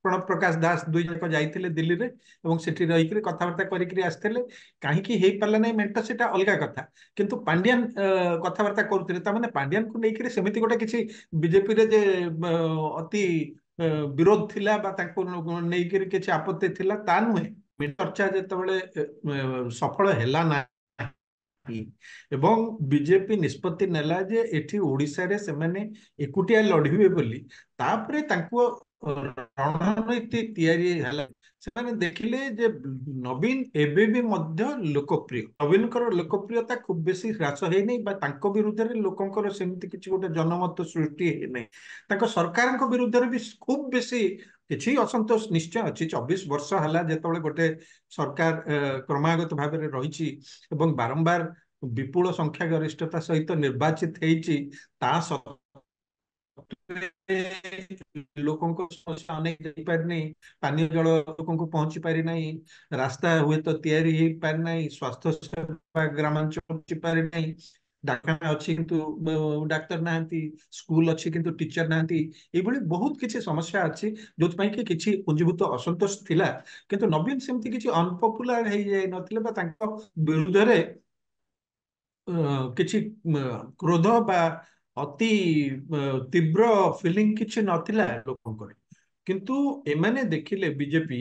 S4: ପ୍ରଣବ ପ୍ରକାଶ ଦାସ ଦୁଇ ଯାକ ଯାଇଥିଲେ ଦିଲ୍ଲୀରେ ଏବଂ ସେଠି ରହିକି କଥାବାର୍ତ୍ତା କରିକି ଆସିଥିଲେ। କାହିଁକି ହେଇପାରିଲା ନାହିଁ ମେଣ୍ଟ ସେଟା ଅଲଗା କଥା, କିନ୍ତୁ ପାଣ୍ଡିଆନ କଥାବାର୍ତ୍ତା କରୁଥିଲେ। ତାମାନେ ପାଣ୍ଡିଆନକୁ ନେଇକି ସେମିତି ଗୋଟେ କିଛି ବିଜେପିରେ ଯେ ଅତି ବିରୋଧ ଥିଲା ବା ତାଙ୍କୁ ନେଇକି କିଛି ଆପତ୍ତି ଥିଲା ତା ନୁହେଁ। ଚର୍ଚ୍ଚା ଯେତେବେଳେ ସଫଳ ହେଲା ନାହିଁ ଏବଂ ବିଜେପି ନିଷ୍ପତ୍ତି ନେଲା ଯେ ଏଠି ଓଡିଶାରେ ସେମାନେ ଏକୁଟିଆ ଲଢିବେ ବୋଲି, ତାପରେ ତାଙ୍କୁ ରଣନୀତି ତିଆରି ହେଲା। ସେମାନେ ଦେଖିଲେ ଯେ ନବୀନ ଏବେ ବି ମଧ୍ୟ ଲୋକପ୍ରିୟ, ନବୀନଙ୍କର ଲୋକପ୍ରିୟତା ଖୁବ ବେଶୀ ହ୍ରାସ ହେଇନି ବା ତାଙ୍କ ବିରୁଦ୍ଧରେ ଲୋକଙ୍କର ସେମିତି କିଛି ଗୋଟେ ଜନମତ ସୃଷ୍ଟି ହେଇନାହିଁ। ତାଙ୍କ ସରକାରଙ୍କ ବିରୁଦ୍ଧରେ ବି ଖୁବ ବେଶୀ କିଛି ଅସନ୍ତୋଷ ନିଶ୍ଚୟ ଅଛି। 24 ବର୍ଷ ହେଲା ଯେତେବେଳେ ଗୋଟେ ସରକାର କ୍ରମାଗତ ଭାବରେ ରହିଛି ଏବଂ ବାରମ୍ବାର ବିପୁଳ ସଂଖ୍ୟା ଗରିଷ୍ଠତା ସହିତ ନିର୍ବାଚିତ ହେଇଛି, ତା ଲୋକଙ୍କ ସମସ୍ୟା ଅନେକ ଯାଇପାରିନି, ପାନୀୟ ଜଳ ଲୋକଙ୍କୁ ପହଞ୍ଚି ପାରିନାହିଁ, ରାସ୍ତା ହୁଏତ ତିଆରି ହେଇପାରିନାହିଁ, ସ୍ୱାସ୍ଥ୍ୟ ସେବା ଗ୍ରାମାଞ୍ଚଳ ପହଞ୍ଚି ପାରିନାହିଁ, ଡାକ୍ତରଖାନା ଅଛି କିନ୍ତୁ ଡାକ୍ତର ନାହାନ୍ତି, ସ୍କୁଲ ଅଛି କିନ୍ତୁ ଟିଚର ନାହାନ୍ତି, ଏଇଭଳି ବହୁତ କିଛି ସମସ୍ୟା ଅଛି ଯୋଉଥିପାଇଁ କି କିଛି ପୁଞ୍ଜୀଭୂତ ଅସନ୍ତୋଷ ଥିଲା। କିନ୍ତୁ ନବୀନ ସେମିତି କିଛି ଅନପପୁଲାର ହେଇଯାଇ ନଥିଲେ ବା ତାଙ୍କ ବିରୁଦ୍ଧରେ କିଛି କ୍ରୋଧ ବା ଅତି ତୀବ୍ର ଫିଲିଂ କିଛି ନଥିଲା ଲୋକଙ୍କର। କିନ୍ତୁ ଏମାନେ ଦେଖିଲେ ବିଜେପି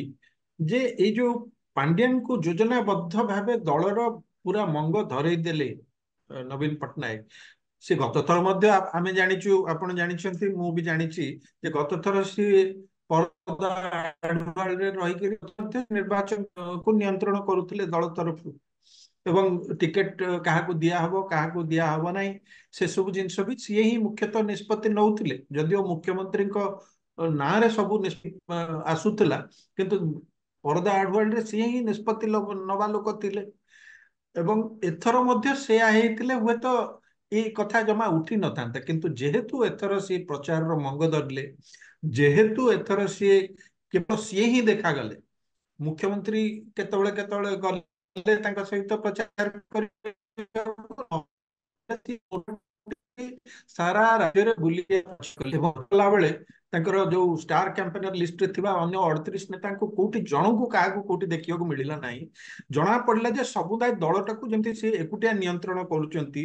S4: ଯେ ଏଇ ଯୋଉ ପାଣ୍ଡିଆନକୁ ଯୋଜନାବଦ୍ଧ ଭାବେ ଦଳର ପୁରା ମଙ୍ଗ ଧରେଇ ଦେଲେ ନବୀନ ପଟ୍ଟନାୟକ। ସେ ଗତ ଥର ମଧ୍ୟ ଆମେ ଜାଣିଛୁ, ଆପଣ ଜାଣିଛନ୍ତି, ମୁଁ ବି ଜାଣିଛି ଯେ ଗତ ଥର ସିଏ ପରଦା ଆଢୁଆଳରେ ରହିକି ନିର୍ବାଚନକୁ ନିୟନ୍ତ୍ରଣ କରୁଥିଲେ ଦଳ ତରଫରୁ ଏବଂ ଟିକେଟ କାହାକୁ ଦିଆହବ କାହାକୁ ଦିଆହବ ନାହିଁ ସେସବୁ ଜିନିଷ ବି ସିଏ ହିଁ ମୁଖ୍ୟତଃ ନିଷ୍ପତ୍ତି ନେଉଥିଲେ। ଯଦିଓ ମୁଖ୍ୟମନ୍ତ୍ରୀଙ୍କ ନାଁରେ ସବୁ ଆସୁଥିଲା, କିନ୍ତୁ ପରଦା ଆଢୁଆଳରେ ସିଏ ହିଁ ନିଷ୍ପତ୍ତି ନବା ଲୋକ ଥିଲେ। ଏବଂ ଏଥର ମଧ୍ୟ ସେୟା ହେଇଥିଲେ ହୁଏତ ଏଇ କଥା ଜମା ଉଠି ନଥାନ୍ତା, କିନ୍ତୁ ଯେହେତୁ ଏଥର ସିଏ ପ୍ରଚାରର ମଙ୍ଗ ଧରିଲେ, ଯେହେତୁ ଏଥର ସିଏ କେବଳ ସିଏ ହିଁ ଦେଖାଗଲେ, ମୁଖ୍ୟମନ୍ତ୍ରୀ କେତେବେଳେ କେତେବେଳେ ଗଲେ ତାଙ୍କ ସହିତ ପ୍ରଚାର ସାରା ରାଜ୍ୟରେ ବୁଲି ଗଲା ବେଳେ ତାଙ୍କର ଯୋଉ ଷ୍ଟାର କ୍ୟାମ୍ପେନର ଲିଷ୍ଟରେ ଥିବା ଅନ୍ୟ 38 ନେତାଙ୍କୁ କୋଉଠି ଜଣଙ୍କୁ କାହାକୁ କୋଉଠି ଦେଖିବାକୁ ମିଳିଲା ନାହିଁ। ଜଣା ପଡିଲା ଯେ ସମୁଦାୟ ଦଳଟାକୁ ଯେମିତି ସେ ଏକୁଟିଆ ନିୟନ୍ତ୍ରଣ କରୁଛନ୍ତି।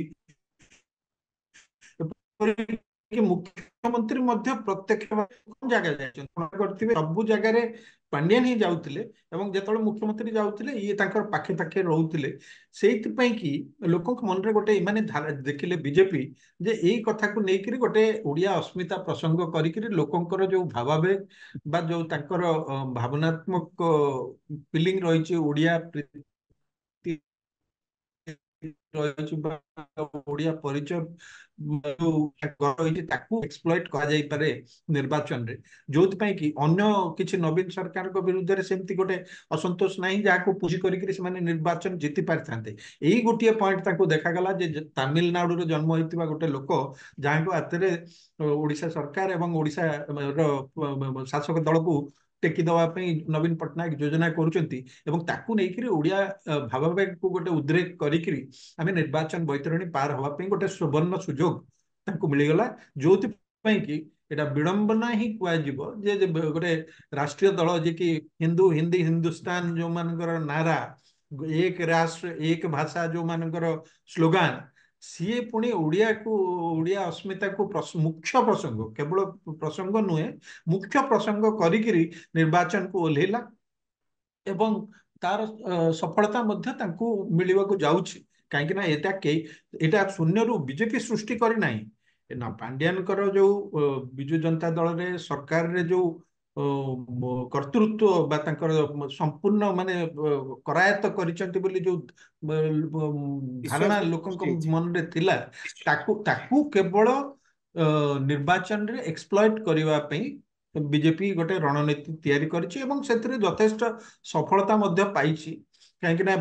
S4: ମୁଖ୍ୟମନ୍ତ୍ରୀ ମଧ୍ୟ ପ୍ରତ୍ୟକ୍ଷ ଜାଗା ଯାଇଛନ୍ତି, କରିଥିବେ ସବୁ ଜାଗାରେ ପାଣ୍ଡିଆନ ହିଁ ଯାଉଥିଲେ ଏବଂ ଯେତେବେଳେ ମୁଖ୍ୟମନ୍ତ୍ରୀ ଯାଉଥିଲେ ଇଏ ତାଙ୍କର ପାଖେ ପାଖେ ରହୁଥିଲେ। ସେଇଥିପାଇଁ କି ଲୋକଙ୍କ ମନରେ ଗୋଟେ ଏମାନେ ଦେଖିଲେ ବିଜେପି ଯେ ଏଇ କଥାକୁ ନେଇକରି ଗୋଟେ ଓଡିଆ ଅସ୍ମିତା ପ୍ରସଙ୍ଗ କରିକିରି ଲୋକଙ୍କର ଯୋଉ ଭାବାବେଗ ବା ଯୋଉ ତାଙ୍କର ଭାବନାତ୍ମକ ଫିଲିଂ ରହିଛି ଓଡିଆ ରହିଛି ବା ଓଡିଆ ପରିଚୟ ରହିଛି ତାକୁ ଏକ୍ସପ୍ଲଏଟ କରାଯାଇପାରେ ନିର୍ବାଚନରେ, ଯୋଉଥିପାଇଁ କି ଅନ୍ୟ କିଛି ନବୀନ ସରକାରଙ୍କ ବିରୁଦ୍ଧରେ ସେମିତି ଗୋଟେ ଅସନ୍ତୋଷ ନାହିଁ ଯାହାକୁ ପୁଞ୍ଜି କରିକି ସେମାନେ ନିର୍ବାଚନ ଜିତି ପାରିଥାନ୍ତେ। ଏଇ ଗୋଟିଏ ପଏଣ୍ଟ ତାଙ୍କୁ ଦେଖାଗଲା ଯେ ତାମିଲନାଡୁରେ ଜନ୍ମ ହେଇଥିବା ଗୋଟେ ଲୋକ ଯାହାଙ୍କ ହାତରେ ଓଡିଶା ସରକାର ଏବଂ ଓଡିଶାର ଶାସକ ଦଳକୁ ଟେକି ଦେବା ପାଇଁ ନବୀନ ପଟ୍ଟନାୟକ ଯୋଜନା କରୁଛନ୍ତି ଏବଂ ତାକୁ ନେଇକରି ଓଡିଆ ଭାବାବେଗକୁ ଗୋଟେ ଉଦ୍ରେକ କରିକିରି ଆମେ ନିର୍ବାଚନ ବୈତରଣୀ ପାର ହବା ପାଇଁ ଗୋଟେ ସୁବର୍ଣ୍ଣ ସୁଯୋଗ ତାଙ୍କୁ ମିଳିଗଲା। ଯୋଉଥିପାଇଁ କି ଏଟା ବିଡମ୍ବନା ହିଁ କୁହାଯିବ ଯେ ଗୋଟେ ରାଷ୍ଟ୍ରୀୟ ଦଳ ଯିଏ କି ହିନ୍ଦୁ ହିନ୍ଦୀ ହିନ୍ଦୁସ୍ତାନ ଯୋଉମାନଙ୍କର ନାରା एक राष्ट्र एक भाषा जो मानकर स्लोगान सी पुणी ओडिया को ओडिया अस्मिता को मुख्य प्रसंग केवल प्रसंग नुहे मुख्य प्रसंग करिकिरी निर्वाचन को ओल्हेला एवं तार सफलता मध्य तांको मिलिबाको जाउछि काहेकि ना एटा शून्य रु बीजेपी सृष्टि करी नाही ना पांड्यान कर जो बिजु जनता दल रे सरकार रे जो कर्तृत्व बा तांकर संपूर्ण माने करायत्त करिसंति बोली जो धारणा
S3: विश्वास
S4: लोकंक
S3: सृष्टि ହେଇଛି।
S4: मन रे थिला ताकू केवल निर्वाचन रे एक्सप्लॉइट करबा पई बीजेपी गोटे रणनीति तैयारी करिछि एवं सेतरे यथेष्ट सफलता मध्य पाइछि काहेकि ना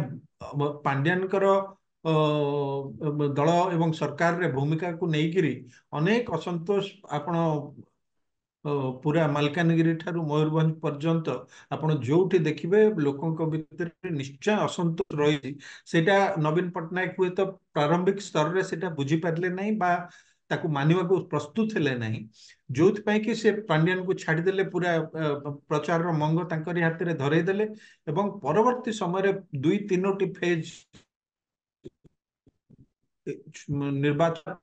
S4: पांड्यानकर दल एवं सरकार रे भूमिका को नेइकिरी अनेक असंतोष आपण पूरा मालकानगिरी ठारू मयूरभंज पर्यंत आपण जोठी देखिबे लोकंक भितर निश्चय असंतोष रही सेटा नवीन पटनायक हुए तो प्रारंभिक स्तर रे सेटा बुझी पारले नहीं बा ताकू मानिबा को प्रस्तुत हेले नहीं जोथ पई कि से पांड्यान को छाड़ी देले पूरा प्रचार रो मंग तांकरी हाथ रे धरै देले एवं परवर्ती समय रे दुई तीनोटी फेज निर्वाचन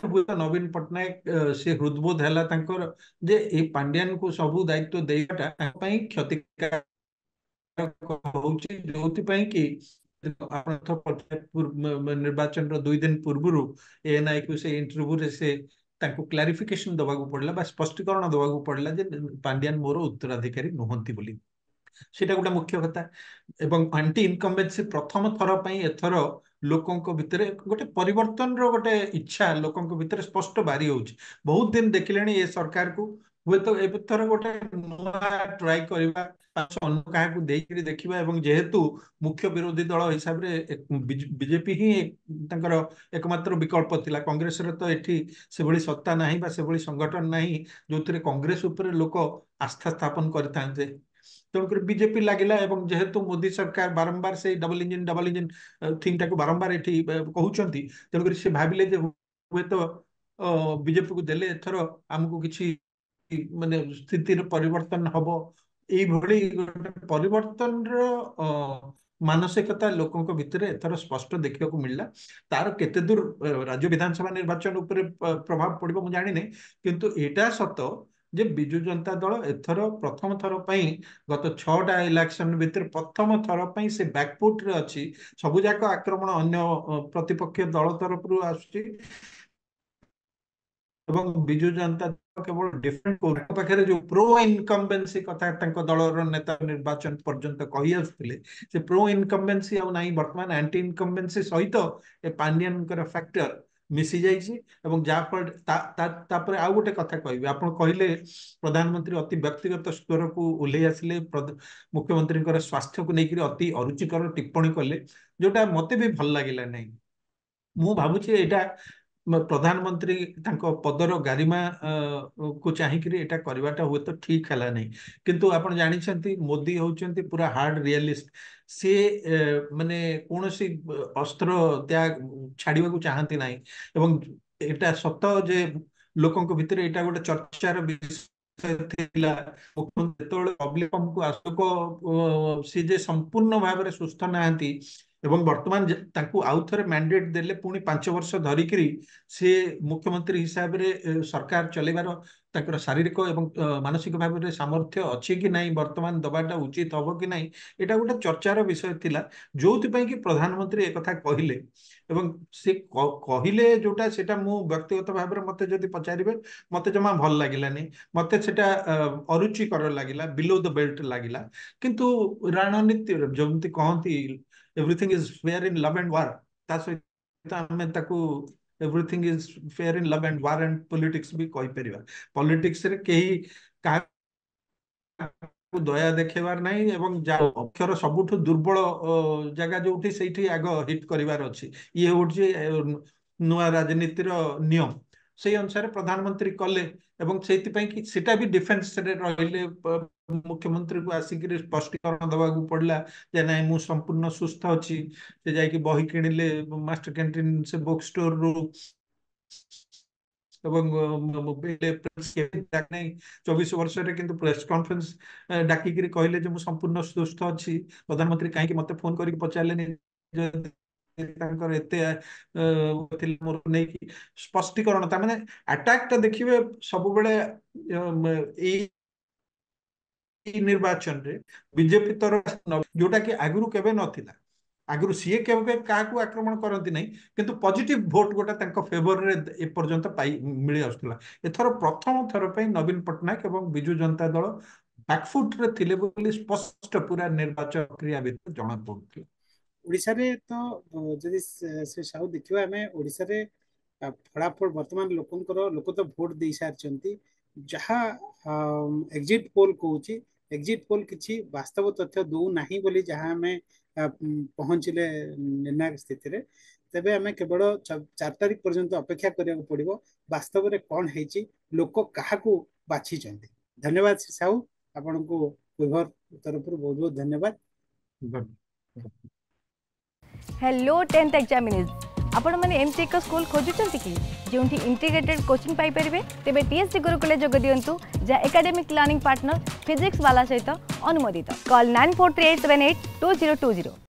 S4: हुए नवीन पटनायक से हृदबोध है जे ए पांड्यान को सबू दायित्व देवाटा क्षतिकारक होउछि जोथिपई कि निर्वाचन रो 2 दिन पूर्वरु एएनआई को से इंटरव्यू रे से तांको क्लैरिफिकेशन दबागु पड़ला बा स्पष्टीकरण दबागु पड़ला जे पांड्यान मोर उत्तराधिकारी नहंती बोली सेटा गोटे मुख्य कथा एवं आंटी इनकम्बेंसी प्रथम थर पई एथर लोकंक भितरे गोटे परिवर्तन रो गोटे इच्छा लोकंक भितरे स्पष्ट बारी होउछि बहुत दिन देखिलेनी ए सरकार को हुए तो एथर गोटे नुआ ट्राई करबा अन्न कहा को देकरी देखिबा एवं जेहेतु मुख्य विरोधी दल हिसाब रे बीजेपी ही तांकर एकमात्र विकल्प थिला कांग्रेस रे तो एठी से भली सत्ता नाही बा से भली संगठन नाही जोथिरे कांग्रेस ऊपर लोक आस्था स्थापन करथांते तेणुक बीजेपी लगिला एवं जेहेतु मोदी सरकार बारंबार से डबल इंजिन थिंग टाको बारंबार एठी कहउचंती तेणुक से भाबिले जे हुए तो बीजेपी को देले एथर हमको किछि माने स्थिति परिवर्तन हबो एई भली परिवर्तन रो मानसिकता लोकंक भितरे एथर स्पष्ट देखिबा को मिलला तार केते दूर राज्य विधानसभा निर्वाचन ऊपर प्रभाव पड़िबो मु जानि नै किंतु एटा सत जे बिजु जनता दल एथर प्रथम थर पई गत 6टा इलेक्शन भितर प्रथम थर पई से बैकफुट रे अछि सबु जाक आक्रमण अन्य प्रतिपक्ष दल तरफ रु आछि एवं बिजु जनता दल केवल डिफरेंट पाखे जो प्रो इनकम्बेंसी कथा दलर नेता निर्वाचन पर्यंत कही आसुले से प्रो इनकम्बेंसी आ नहीं वर्तमान एंटी इनकम्बेंसी सहित ए पांड्यान फैक्टर मिसी जाइए एवं जहाँफल तापर आउ गोटे कथा कह आप कहले प्रधानमंत्री अति व्यक्तिगत स्तर को ओह्लै आसिले मुख्यमंत्री स्वास्थ्य को लेकर अति अरुचिकर टिप्पणी कले जोटा मते भी भल लगिला नहीं मु भावुची एटा प्रधानमंत्री पदर गारिमा को चाहिए एटा करवाटा हुए तो ठीक है नहीं किंतु आपण जानी मोदी होचंती पूरा हार्ड रियलिस्ट सी माने कौन सी अस्त्र त्याग छाड़वा को चाहती नहीं एवं एटा सत जे लोकंक भितर एटा गोटे चर्चार विषय थिला मुख्यमंत्री पब्लिक को आशोक सी जे संपूर्ण भाव में सुस्थ नहांती एवं वर्तमान तांकु आउ थरे मैंडेट देले पुणी 5 वर्ष धरिकरी से मुख्यमंत्री हिसाब रे सरकार चलेबार तांकर शारीरिक एवं मानसिक भाव में सामर्थ्य अच्छी कि नहीं वर्तमान दबाटा उचित हम कि नहीं एटा गोटे चर्चार विषय थिला जोथि कि प्रधानमंत्री एक कथा कहिले एवं से कहिले जोटा सेटा मु व्यक्तिगत भाव में मते जदि पचारिबे मते जमा भल लागिलानी मते सेटा अरुचिकर लागिला बिलो द बेल्ट लागिला किंतु रणनीति जमति कहंती everything is fair in love and war ता सहित आमे ताकू everything is fair in love and war and politics भी कहि परिबा पॉलिटिक्स रे केही का दया देखेबार नहीं एवं अक्षर सबुठ दुर्बल जगह जोठी सेठी आग हिट करिवार अछि ये होछि नुआ राजनीतिर नियम से अनुसार प्रधानमंत्री कले एवं कि सेटा भी डिफेंस रे रहिले मुख्यमंत्री को आसिक स्पष्टीकरण दवा पड़ला जे नहीं मु संपूर्ण सुस्थ अच्छी से जाकि बही किणिले मास्टर कैंटीन से बुक स्टोर रु नहीं 24 वर्ष किंतु प्रेस कॉन्फ्रेंस डाकिक कहले जो संपूर्ण सुस्थ अच्छी प्रधानमंत्री कहीं मत फोन करके पचारे स्पष्टीकरण मैंने अटैक देखिए सब निर्वाचन रे बीजेपी तरफ जोटा कि आगुरी केबे नथिला आगुरी सीए केबे काकू आक्रमण करती नहीं किंतु पॉजिटिव वोट गोटा तांको फेवर रे ए पर्यंत पाई मिली आसुला एथर प्रथम थर पे नवीन पटनायक एवं बिजु जनता दल बैकफुट रे थिले बोली स्पष्ट पूरा निर्वाचन प्रक्रिया भीतर जणा पड़ुथि
S3: ओडिशा रे तो जदि से साहू देखिबा हमें ओडिशा रे फटाफट वर्तमान लोक तो भोट दे सारी जहाँ एग्जिट पोल कहूँ एग्जिट पोल किसी वास्तव तथ्य दौ ना बोली जहाँ आम पहुँचले निर्णायक स्थिति रे तेबे आम केवल 4 तारिख पर्यंत अपेक्षा करिया पड़िबो वास्तव रे कौन है लोक क्या बाछी। धन्यवाद श्री साहू आपण को विभर तरफ बहुत बहुत धन्यवाद।
S5: हेलो 10th एग्जामिनीज आपण मैंने एमती एक स्कूल खोजुचंती कि जोंठी इंटीग्रेटेड कोचिंग पाई परिबे तेबे टीएससी गुरुकुले जोग दियंतु जा एकेडमिक लर्निंग पार्टनर फिजिक्स वाला सहित अनुमोदित कॉल 9438782020।